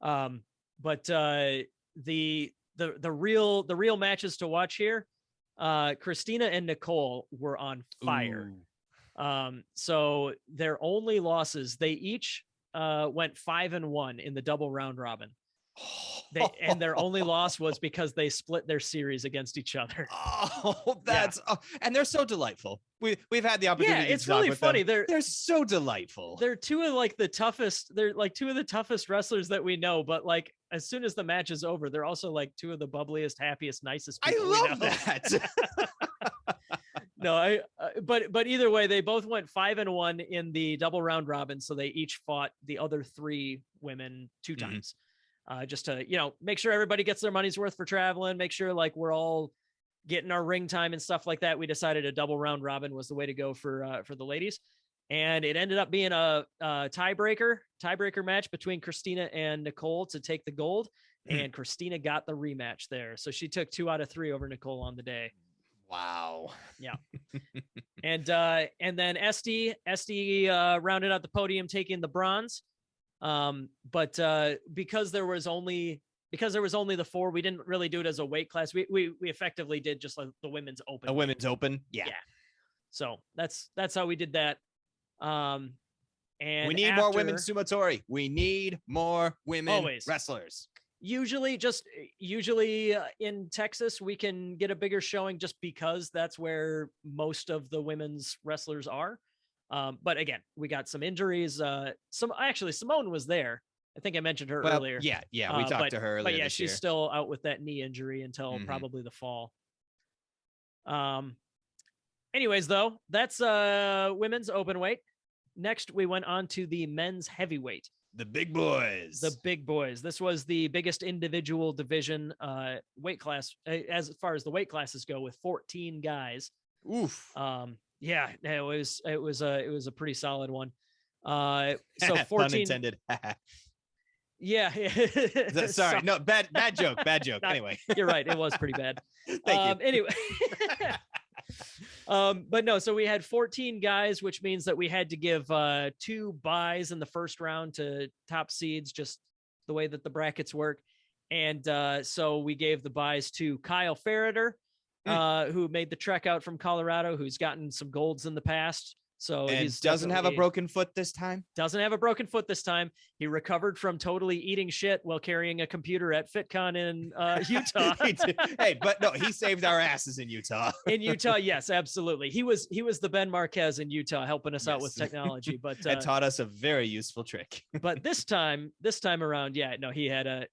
But the real matches to watch here, Christina and Nicole were on fire. So their only losses, they each went 5-1 in the double round robin. And their only loss was because they split their series against each other. And they're so delightful. We've had the opportunity. Yeah, it's really funny. They're so delightful. They're two of the toughest wrestlers that we know. But like, as soon as the match is over, they're also like 2 of the bubbliest, happiest, nicest people. I love that. No, but either way, they both went 5-1 in the double round robin. So they each fought the other 3 women 2 times. Just to, make sure everybody gets their money's worth for traveling, make sure like we're all getting our ring time and stuff like that. We decided a double round robin was the way to go for the ladies. And it ended up being a tiebreaker match between Christina and Nicole to take the gold. And Christina got the rematch there. So she took 2 out of 3 over Nicole on the day. Wow. Yeah. And then Esty rounded out the podium, taking the bronze. But because there was only the 4, we didn't really do it as a weight class. We effectively did just like the women's open. A women's open. Yeah. So that's how we did that. And we need more women sumotori. We need more women wrestlers. Usually in Texas, we can get a bigger showing just because that's where most of the women's wrestlers are. But again, we got some injuries. Simone was there. I think I mentioned her earlier. Yeah. We talked to her earlier. But yeah, she's still out with that knee injury until probably the fall. Anyways, though, that's women's open weight. Next, we went on to the men's heavyweight. The big boys. The big boys. This was the biggest individual division weight class as far as the weight classes go, with 14 guys. Oof. Yeah, it was a pretty solid one. So 14 pun intended. Yeah. Sorry. No, bad joke. Bad joke. Anyway. You're right. It was pretty bad. Thank you. Anyway. But no, so we had 14 guys, which means that we had to give 2 buys in the first round to top seeds, just the way that the brackets work. And so we gave the buys to Kyle Ferreter, who made the trek out from Colorado, who's gotten some golds in the past. So he doesn't have a broken foot this time. Doesn't have a broken foot this time. He recovered from totally eating shit while carrying a computer at Fitcon in Utah. Hey, but no, he saved our asses in Utah. In Utah, yes, absolutely. He was the Ben Marquez in Utah, helping us out with technology. But and taught us a very useful trick. But this time around, yeah, no, he had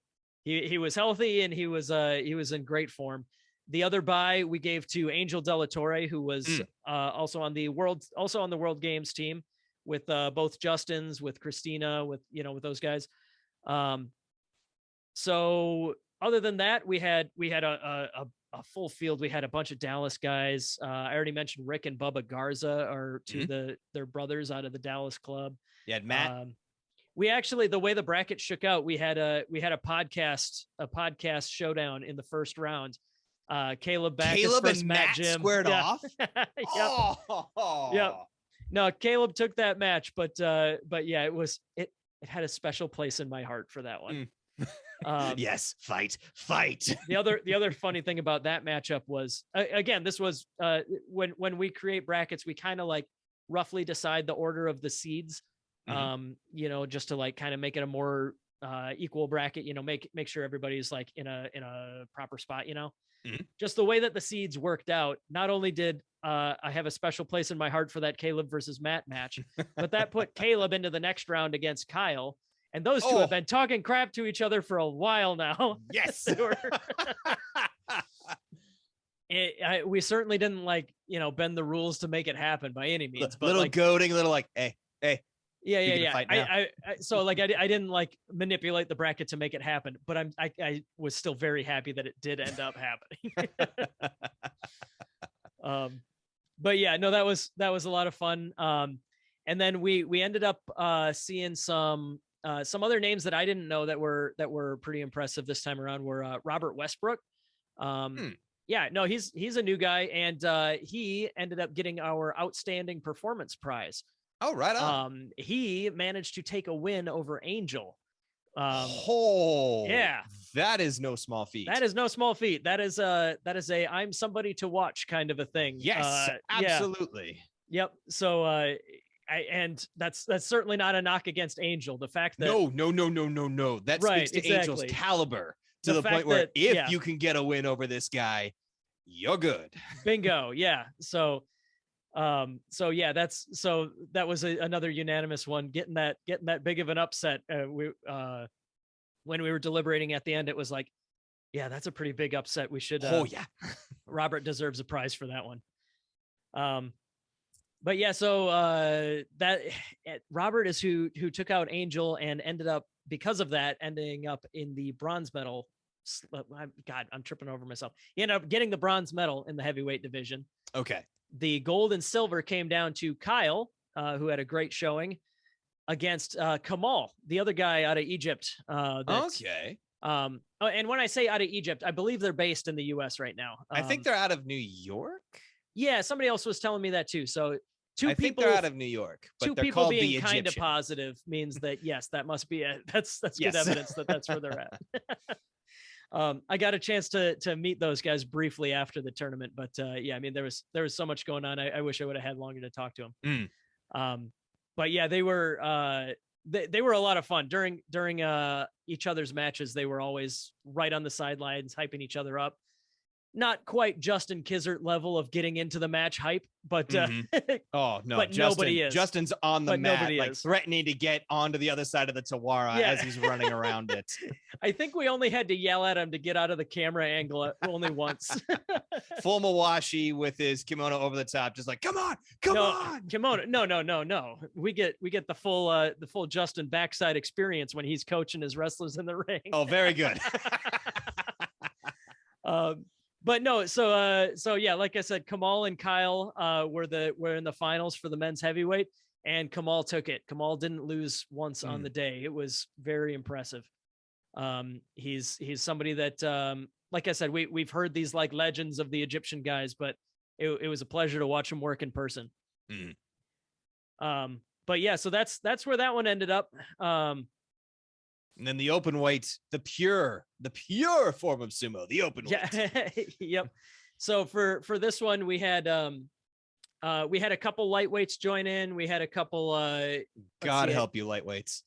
he was healthy and he was in great form. The other buy we gave to Angel Della Torre, who was also on the World Games team with both Justins, with Christina, with those guys. So other than that, we had a full field. We had a bunch of Dallas guys. I already mentioned Rick and Bubba Garza are their brothers out of the Dallas club. You had Matt. We actually, the way the bracket shook out, we had a podcast showdown in the first round. Caleb and Matt Jim squared off. Yep. Oh. Yep. No, Caleb took that match, but yeah, it had a special place in my heart for that one. Yes, fight. The other funny thing about that matchup was, again, this was when we create brackets, we kind of like roughly decide the order of the seeds, just to like kind of make it a more equal bracket, make sure everybody's like in a proper spot, just the way that the seeds worked out. Not only did I have a special place in my heart for that Caleb versus Matt match, but that put Caleb into the next round against Kyle. And those two have been talking crap to each other for a while now. Yes. We certainly didn't bend the rules to make it happen by any means. But little goading, little like, hey. Yeah. I so like I didn't like manipulate the bracket to make it happen, but I was still very happy that it did end up happening. But yeah, no, that was a lot of fun. And then we ended up seeing some other names that I didn't know that were pretty impressive this time around were Robert Westbrook. Yeah, no, he's a new guy, and he ended up getting our outstanding performance prize. Oh, right on. He managed to take a win over Angel. Yeah, that is no small feat. That is no small feat. That is a I'm somebody to watch kind of a thing. Yes, absolutely. Yeah. Yep. So and that's certainly not a knock against Angel. The fact that no. That speaks to Angel's caliber to the point where if you can get a win over this guy, you're good. Bingo. Yeah. So yeah, that was another unanimous one. Getting that big of an upset. When we were deliberating at the end, it was like, yeah, that's a pretty big upset. We should. Robert deserves a prize for that one. But yeah, so that Robert is who took out Angel and ended up, because of that, ending up in the bronze medal. God, I'm tripping over myself. He ended up getting the bronze medal in the heavyweight division. Okay. The gold and silver came down to Kyle, who had a great showing, against Kamal, the other guy out of Egypt. Okay. And when I say out of Egypt, I believe they're based in the U.S. right now. I think they're out of New York. Yeah, somebody else was telling me that too. So I think they're out of New York, but they're people called being the Egyptian. Kind of positive means that yes, that must be it. That's good evidence that that's where they're at. I got a chance to meet those guys briefly after the tournament, but yeah, I mean, there was so much going on. I wish I would have had longer to talk to them. But yeah, they were they were a lot of fun during each other's matches. They were always right on the sidelines, hyping each other up. Not quite Justin Kizzard level of getting into the match hype, but oh no, but nobody is. Justin's on the mat, like is. threatening to get onto the other side of the Tawara as he's running around it. I think we only had to yell at him to get out of the camera angle only once. Full Mawashi with his kimono over the top, just like, come on. Kimono. No. We get the full Justin backside experience when he's coaching his wrestlers in the ring. Oh, very good. But no, so yeah, like I said, Kamal and Kyle were in the finals for the men's heavyweight, and Kamal took it. Kamal didn't lose once on the day. It was very impressive. He's somebody that like I said, we've heard these like legends of the Egyptian guys, but it was a pleasure to watch him work in person. But yeah, so that's where that one ended up. And then the open weight, the pure form of sumo, the open weight. Yep. So for this one, we had a couple lightweights join in. We had a couple. God help you, lightweights.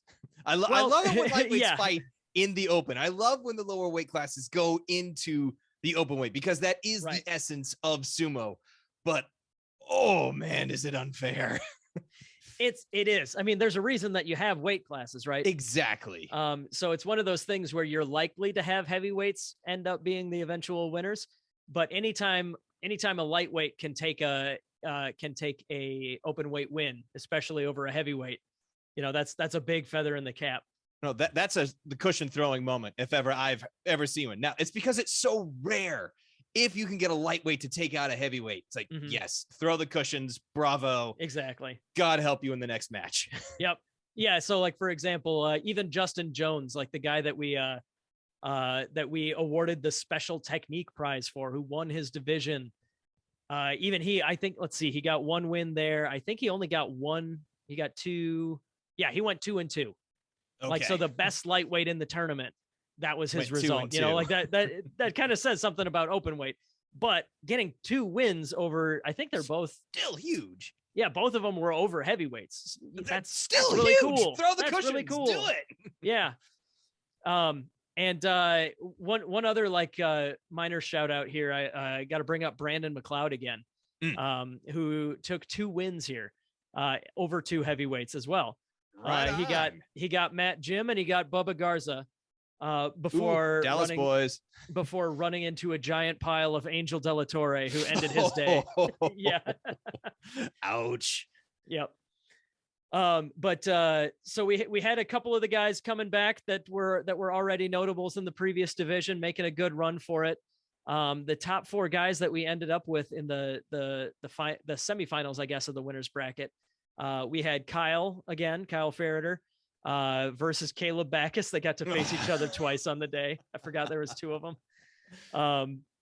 I love it when lightweights fight in the open. I love when the lower weight classes go into the open weight, because that is the essence of sumo. But oh man, is it unfair? It is. I mean, there's a reason that you have weight classes, right? Exactly. So it's one of those things where you're likely to have heavyweights end up being the eventual winners. But anytime a lightweight can take a open weight win, especially over a heavyweight, that's a big feather in the cap. No, that's the cushion throwing moment, if ever I've ever seen one. Now, it's because it's so rare. If you can get a lightweight to take out a heavyweight, it's like, yes, throw the cushions. Bravo. Exactly. God help you in the next match. Yep. Yeah. So like, for example, even Justin Jones, like the guy that we awarded the special technique prize for, who won his division. Even he, I think, let's see, he got one win there. I think he only got one. He got two. Yeah. He went 2-2. Okay. Like, so the best lightweight in the tournament. That was his result, like that kind of says something about open weight. But getting 2 wins over, I think they're both still huge. Yeah, both of them were over heavyweights. That's still really huge. Cool. Throw the cushions. Really cool. Do it. Yeah. And one other like minor shout out here. I got to bring up Brandon McLeod again, who took 2 wins here, over 2 heavyweights as well. He got Matt Jim and he got Bubba Garza. Before Dallas boys, before running into a giant pile of Angel De La Torre, who ended his day. Yeah. Ouch. Yep. But so we had a couple of the guys coming back that were already notables in the previous division, making a good run for it. The top 4 guys that we ended up with in the semifinals, I guess, of the winners bracket. We had Kyle Ferreter. Versus Caleb Backus. They got to face each other twice on the day. I forgot there was 2 of them.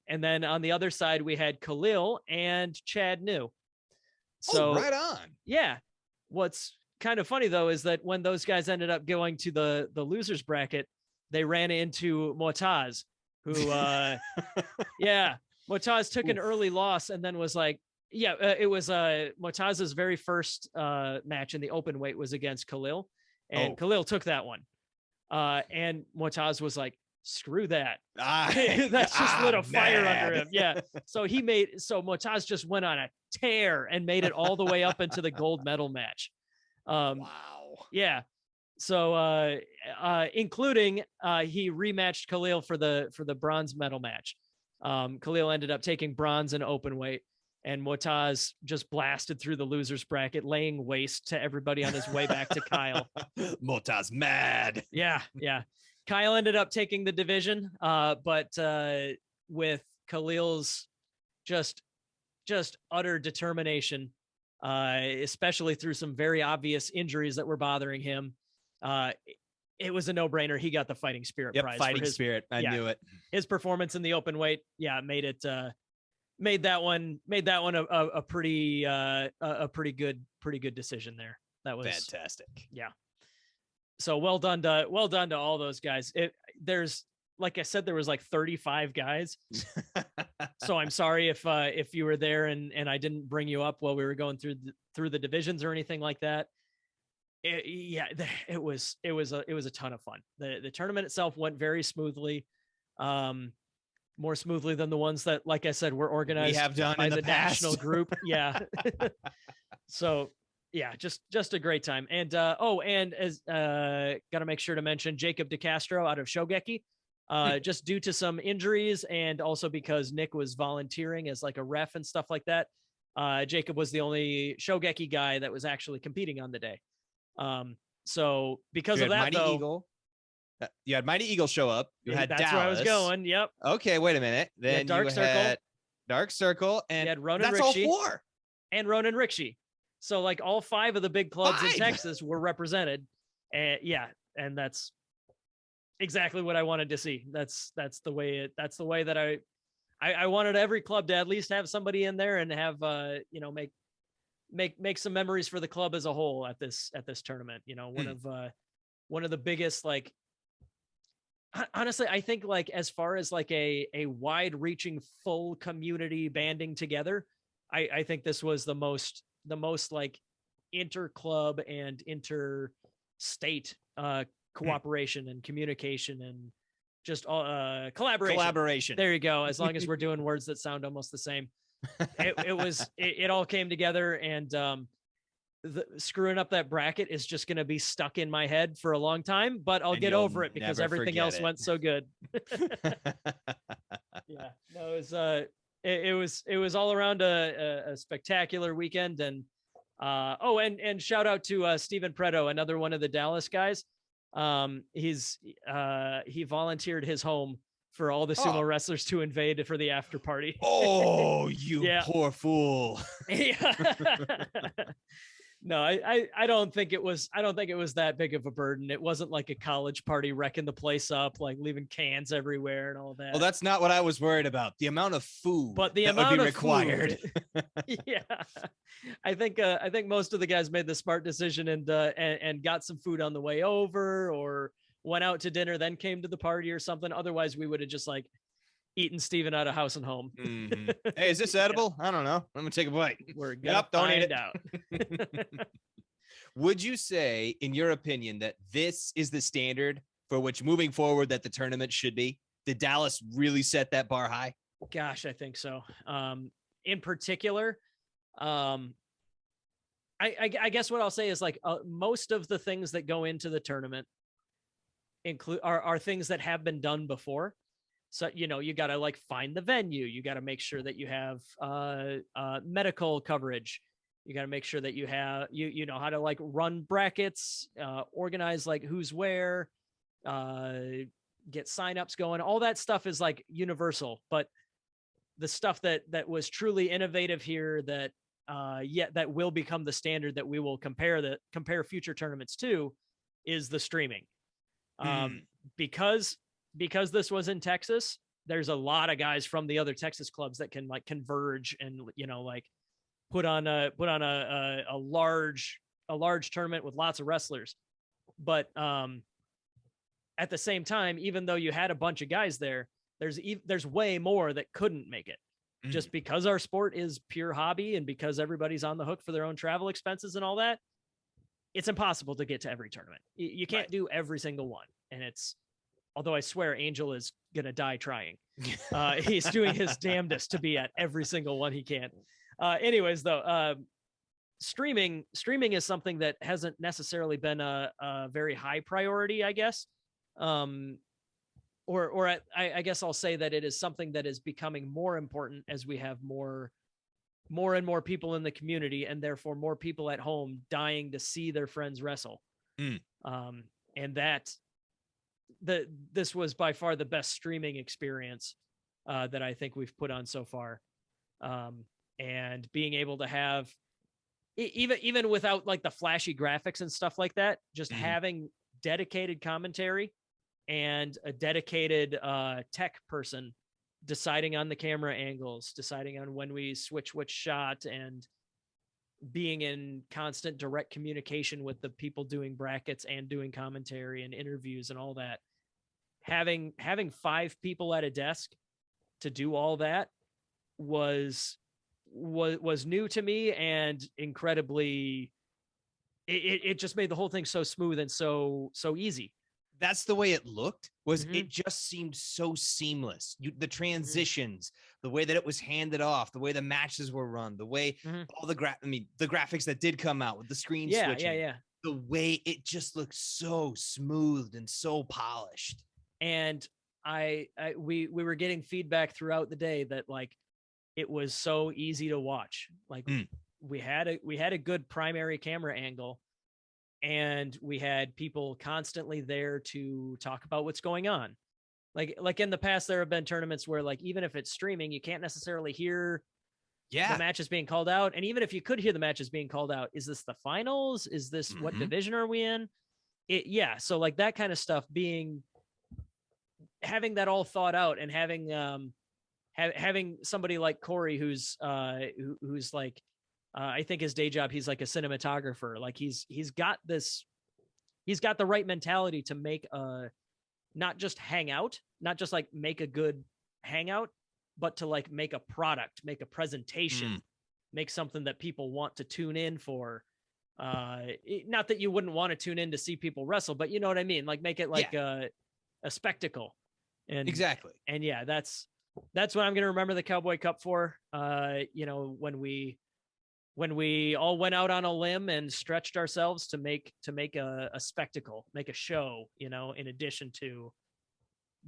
And then on the other side, we had Khalil and Chad New. So right on. Yeah. What's kind of funny though, is that when those guys ended up going to the losers bracket, they ran into Motaz, who, Motaz took an early loss and then was like, it was Motaz's very first match in the open weight was against Khalil. And Khalil took that one. And Motaz was like, screw that. That's just lit a fire under him. Yeah. So Motaz just went on a tear and made it all the way up into the gold medal match. Wow. Yeah. So including he rematched Khalil for the bronze medal match. Khalil ended up taking bronze in open weight. And Motaz just blasted through the losers bracket, laying waste to everybody on his way back to Kyle. Motaz mad. Yeah. Kyle ended up taking the division, but with Khalil's just utter determination, especially through some very obvious injuries that were bothering him, it was a no-brainer. He got the fighting spirit prize. Fighting spirit. I knew it. His performance in the open weight, made that one a pretty good decision there. That was fantastic. Yeah. So well done to all those guys. There's like I said, there was like 35 guys. So I'm sorry if you were there and I didn't bring you up while we were going through the divisions or anything like that. It was a ton of fun. The tournament itself went very smoothly, more smoothly than the ones that, like I said, were organized we have done by in the past. national group. Yeah. So yeah, just a great time. And and as gotta make sure to mention Jacob DeCastro out of Shogeki. Just due to some injuries and also because Nick was volunteering as like a ref and stuff like that. Jacob was the only Shogeki guy that was actually competing on the day. So because of that, Mighty though, Eagle. You had Mighty Eagle show up. You had that's Dallas. where I was going. Yep. Okay, wait a minute. Then Dark you Circle. had Dark Circle, and you had Ronan that's Rikshi, all 4. and Ronan Rikshi. So like all 5 of the big clubs in Texas were represented. And and that's exactly what I wanted to see. That's the way that I wanted every club to at least have somebody in there and have make some memories for the club as a whole at this tournament. One of the biggest, like, honestly, I think like as far as like a wide reaching full community banding together, I think this was the most like inter club and interstate cooperation and communication and just collaboration. There you go. As long as we're doing words that sound almost the same. It all came together, and screwing up that bracket is just going to be stuck in my head for a long time, but I'll get over it because everything else went so good. Yeah, no, it was all around a spectacular weekend. And and shout out to Steven Preto, another one of the Dallas guys. He volunteered his home for all the sumo wrestlers to invade for the after party. Oh, you poor fool. Yeah. No, I don't think it was that big of a burden. It wasn't like a college party wrecking the place up, like leaving cans everywhere and all that. Well, that's not what I was worried about. The amount of food but the that amount would be of required. Yeah. I think most of the guys made the smart decision and got some food on the way over, or went out to dinner, then came to the party or something. Otherwise we would have just like eaten Steven out of house and home. Mm-hmm. Hey, is this edible? Yeah. I don't know. Let me take a bite. We're gonna find out. Would you say, in your opinion, that this is the standard for which moving forward that the tournament should be? Did Dallas really set that bar high? Gosh, I think so. In particular, I guess what I'll say is like most of the things that go into the tournament are things that have been done before. So, you got to like find the venue. You got to make sure that you have medical coverage. You got to make sure that you have, you know how to like run brackets, organize like who's where, get signups going. All that stuff is like universal, but the stuff that was truly innovative here that that will become the standard that we will compare future tournaments to is the streaming. Because this was in Texas, there's a lot of guys from the other Texas clubs that can like converge and, like put on a large tournament with lots of wrestlers. But at the same time, even though you had a bunch of guys there, there's way more that couldn't make it just because our sport is pure hobby and because everybody's on the hook for their own travel expenses and all that. It's impossible to get to every tournament. You can't do every single one. And although I swear Angel is going to die trying. He's doing his damnedest to be at every single one he can. Anyways, though, streaming is something that hasn't necessarily been a very high priority, I guess. I guess I'll say that it is something that is becoming more important as we have more and more people in the community, and therefore more people at home dying to see their friends wrestle. And this was by far the best streaming experience that I think we've put on so far. And being able to have even without like the flashy graphics and stuff like that, just having dedicated commentary and a dedicated tech person deciding on the camera angles, deciding on when we switch which shot, and being in constant direct communication with the people doing brackets and doing commentary and interviews and all that. having 5 people at a desk to do all that was new to me and incredibly, it just made the whole thing so smooth and so easy. That's the way it looked. It just seemed so seamless. The transitions, the way that it was handed off, the way the matches were run, the way all the graphics that did come out with the screen switching, the way it just looked so smooth and so polished. And we were getting feedback throughout the day that like it was so easy to watch. Like we had a good primary camera angle, and we had people constantly there to talk about what's going on. Like in the past, there have been tournaments where like, even if it's streaming, you can't necessarily hear the matches being called out. And even if you could hear the matches being called out, is this the finals? Is this what division are we in? So like that kind of stuff, having that all thought out, and having somebody like Corey, who's like, I think his day job, he's like a cinematographer. Like he's got the right mentality to make not just hang out, not just like make a good hangout, but to like make a product, make a presentation, make something that people want to tune in for. Not that you wouldn't want to tune in to see people wrestle, but you know what I mean? Like make it like a spectacle. And exactly. And yeah, that's what I'm going to remember the Cowboy Cup for. When we all went out on a limb and stretched ourselves to make a spectacle, make a show, in addition to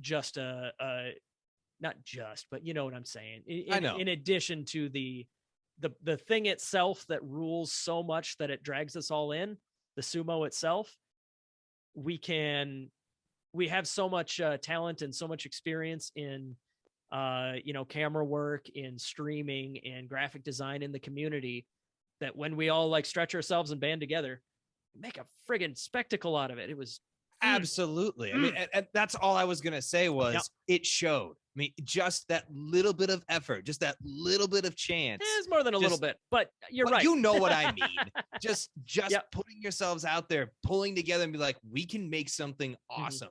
just not just, but you know what I'm saying? I know. In addition to the thing itself that rules so much that it drags us all in, the sumo itself, we have so much talent and so much experience in, camera work, in streaming and graphic design in the community, that when we all like stretch ourselves and band together, make a friggin' spectacle out of it. It was absolutely. I mean, and that's all I was going to say was it showed. I mean, just that little bit of effort, just that little bit of chance. It's more than a little bit, but you're right. You know what I mean? just putting yourselves out there, pulling together and be like, we can make something awesome.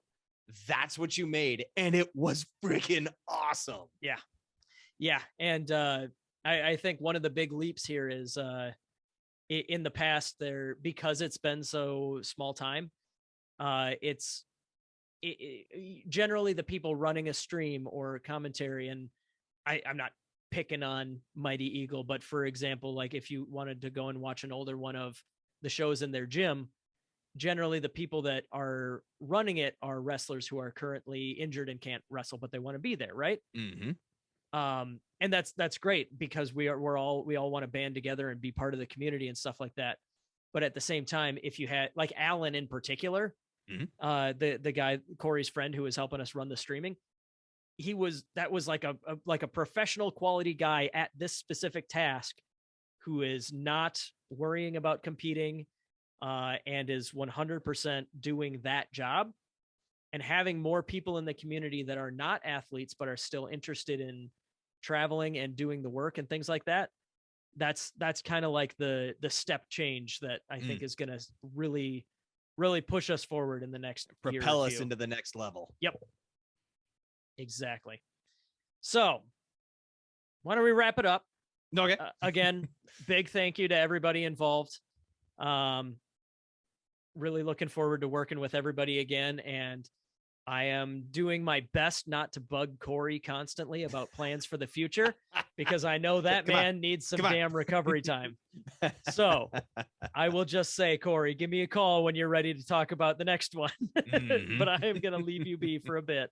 That's what you made. And it was freaking awesome. Yeah. Yeah. And I think one of the big leaps here is in the past there, because it's been so small time, generally the people running a stream or commentary, and I'm not picking on Mighty Eagle, but for example, like if you wanted to go and watch an older one of the shows in their gym, generally the people that are running it are wrestlers who are currently injured and can't wrestle, but they want to be there. Right. And that's great, because we all want to band together and be part of the community and stuff like that. But at the same time, if you had like Alan in particular, the guy, Corey's friend who was helping us run the streaming, that was like a professional quality guy at this specific task, who is not worrying about competing, and is 100% doing that job. And having more people in the community that are not athletes, but are still interested in traveling and doing the work and things like that. That's kind of like the step change that I think is going to really, really push us forward in the next propel us into the next level. Yep. Exactly. So why don't we wrap it up? Okay. Again, big thank you to everybody involved. Really looking forward to working with everybody again. And I am doing my best not to bug Corey constantly about plans for the future, because I know that man needs some damn recovery time. So I will just say, Corey, give me a call when you're ready to talk about the next one. But I am going to leave you be for a bit.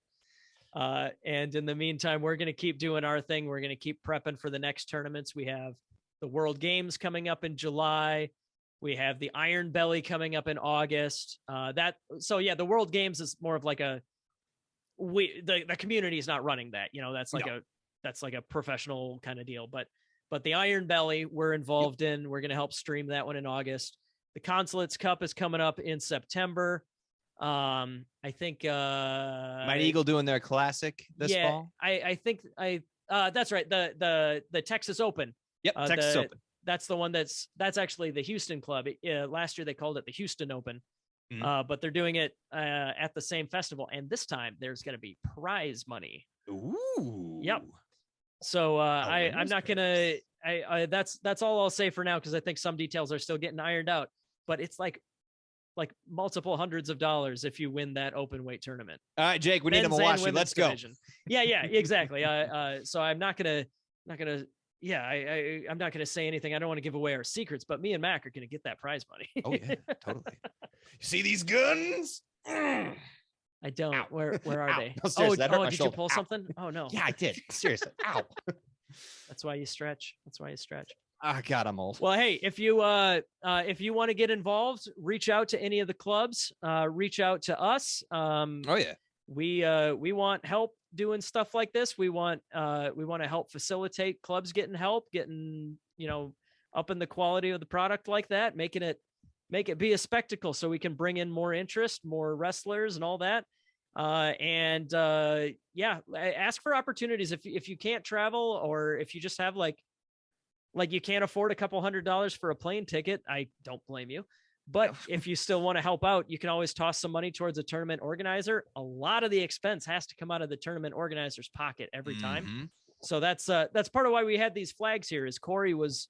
And in the meantime, we're going to keep doing our thing. We're going to keep prepping for the next tournaments. We have the World Games coming up in July. We have the Iron Belly coming up in August. The World Games is more of like the community is not running that, that's like a professional kind of deal. But the Iron Belly we're involved in. We're going to help stream that one in August. The Consulates Cup is coming up in September. I think Mighty Eagle doing their classic this fall. I think that's right. The Texas Open. Yep, Texas Open. That's the one that's actually the Houston club. Last year they called it the Houston Open. but they're doing it at the same festival. And this time there's going to be prize money. Ooh. Yep. So I'm not going to, that's all I'll say for now, because I think some details are still getting ironed out. But it's like multiple hundreds of dollars if you win that open weight tournament. All right, Jake, we need a Mawashi. Let's go. Yeah, exactly. So I'm not gonna say anything. I don't want to give away our secrets, but me and Mac are gonna get that prize money. Oh yeah, totally. You see these guns? I don't. Ow. Where are they? No, did you pull something? Oh no. Yeah, I did. Seriously. Ow. That's why you stretch. Oh God, I'm old. Well, hey, if you want to get involved, reach out to any of the clubs. Reach out to us. We want help doing stuff like this. We want to help facilitate clubs getting help, getting up in the quality of the product like that, make it be a spectacle, so we can bring in more interest, more wrestlers, and all that. Ask for opportunities if you can't travel, or if you just have like you can't afford a couple $100 for a plane ticket. I don't blame you. But if you still want to help out, you can always toss some money towards a tournament organizer. A lot of the expense has to come out of the tournament organizer's pocket every time. So that's part of why we had these flags here. Is Corey wasn't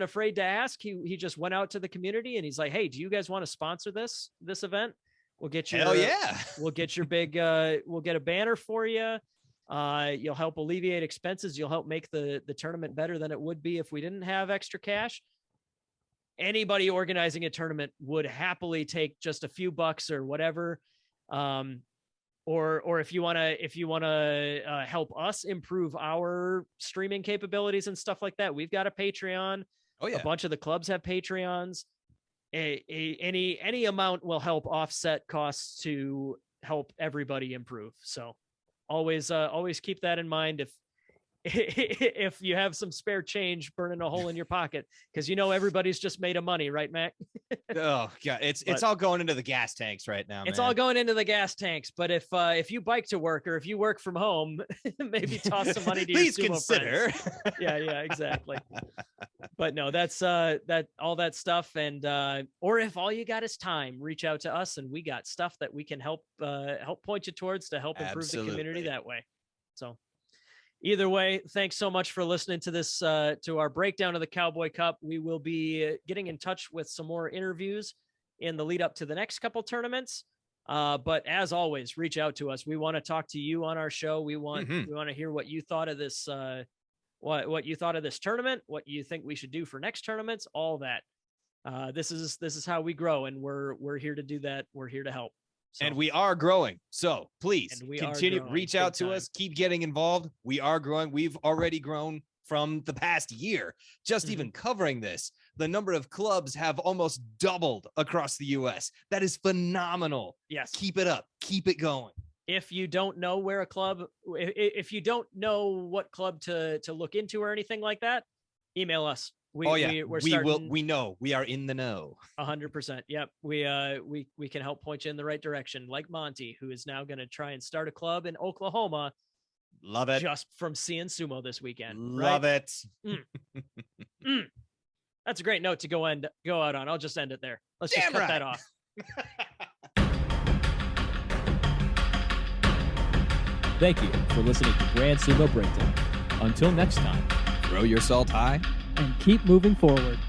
afraid to ask. He just went out to the community and he's like, "Hey, do you guys want to sponsor this event? We'll get you. We'll get your big. We'll get a banner for you. You'll help alleviate expenses. You'll help make the tournament better than it would be if we didn't have extra cash." Anybody organizing a tournament would happily take just a few bucks or whatever. Or if you want to help us improve our streaming capabilities and stuff like that, we've got a Patreon. Oh yeah. A bunch of the clubs have Patreons. Any amount will help offset costs to help everybody improve. So always keep that in mind if you have some spare change burning a hole in your pocket, because everybody's just made of money, right, Mac? Oh God, it's all going into the gas tanks right now. It's all going into the gas tanks. But if you bike to work, or if you work from home, maybe toss some money to your sumo consider. friends. Yeah, exactly. But no, that's all that stuff. And or if all you got is time, reach out to us, and we got stuff that we can help point you towards to help improve the community that way. So either way, thanks so much for listening to this, to our breakdown of the Cowboy Cup. We will be getting in touch with some more interviews in the lead up to the next couple tournaments. But as always, reach out to us. We want to talk to you on our show. We want to hear what you thought of this, what you thought of this tournament, what you think we should do for next tournaments, all that. This is how we grow, and we're here to do that. We're here to help. So, and we are growing. So please continue, reach out to us, keep getting involved. We are growing. We've already grown from the past year. Just even covering this, the number of clubs have almost doubled across the US. That is phenomenal. Yes. Keep it up. Keep it going. If you don't know where a club, if you don't know what club to look into or anything like that, email us. We know. We are in the know. 100%. Yep. We can help point you in the right direction. Like Monty, who is now going to try and start a club in Oklahoma. Love it. Just from seeing sumo this weekend. Love it. That's a great note to go out on. I'll just end it there. Let's just cut that off. Thank you for listening to Grand Sumo Breakdown. Until next time, throw your salt high and keep moving forward.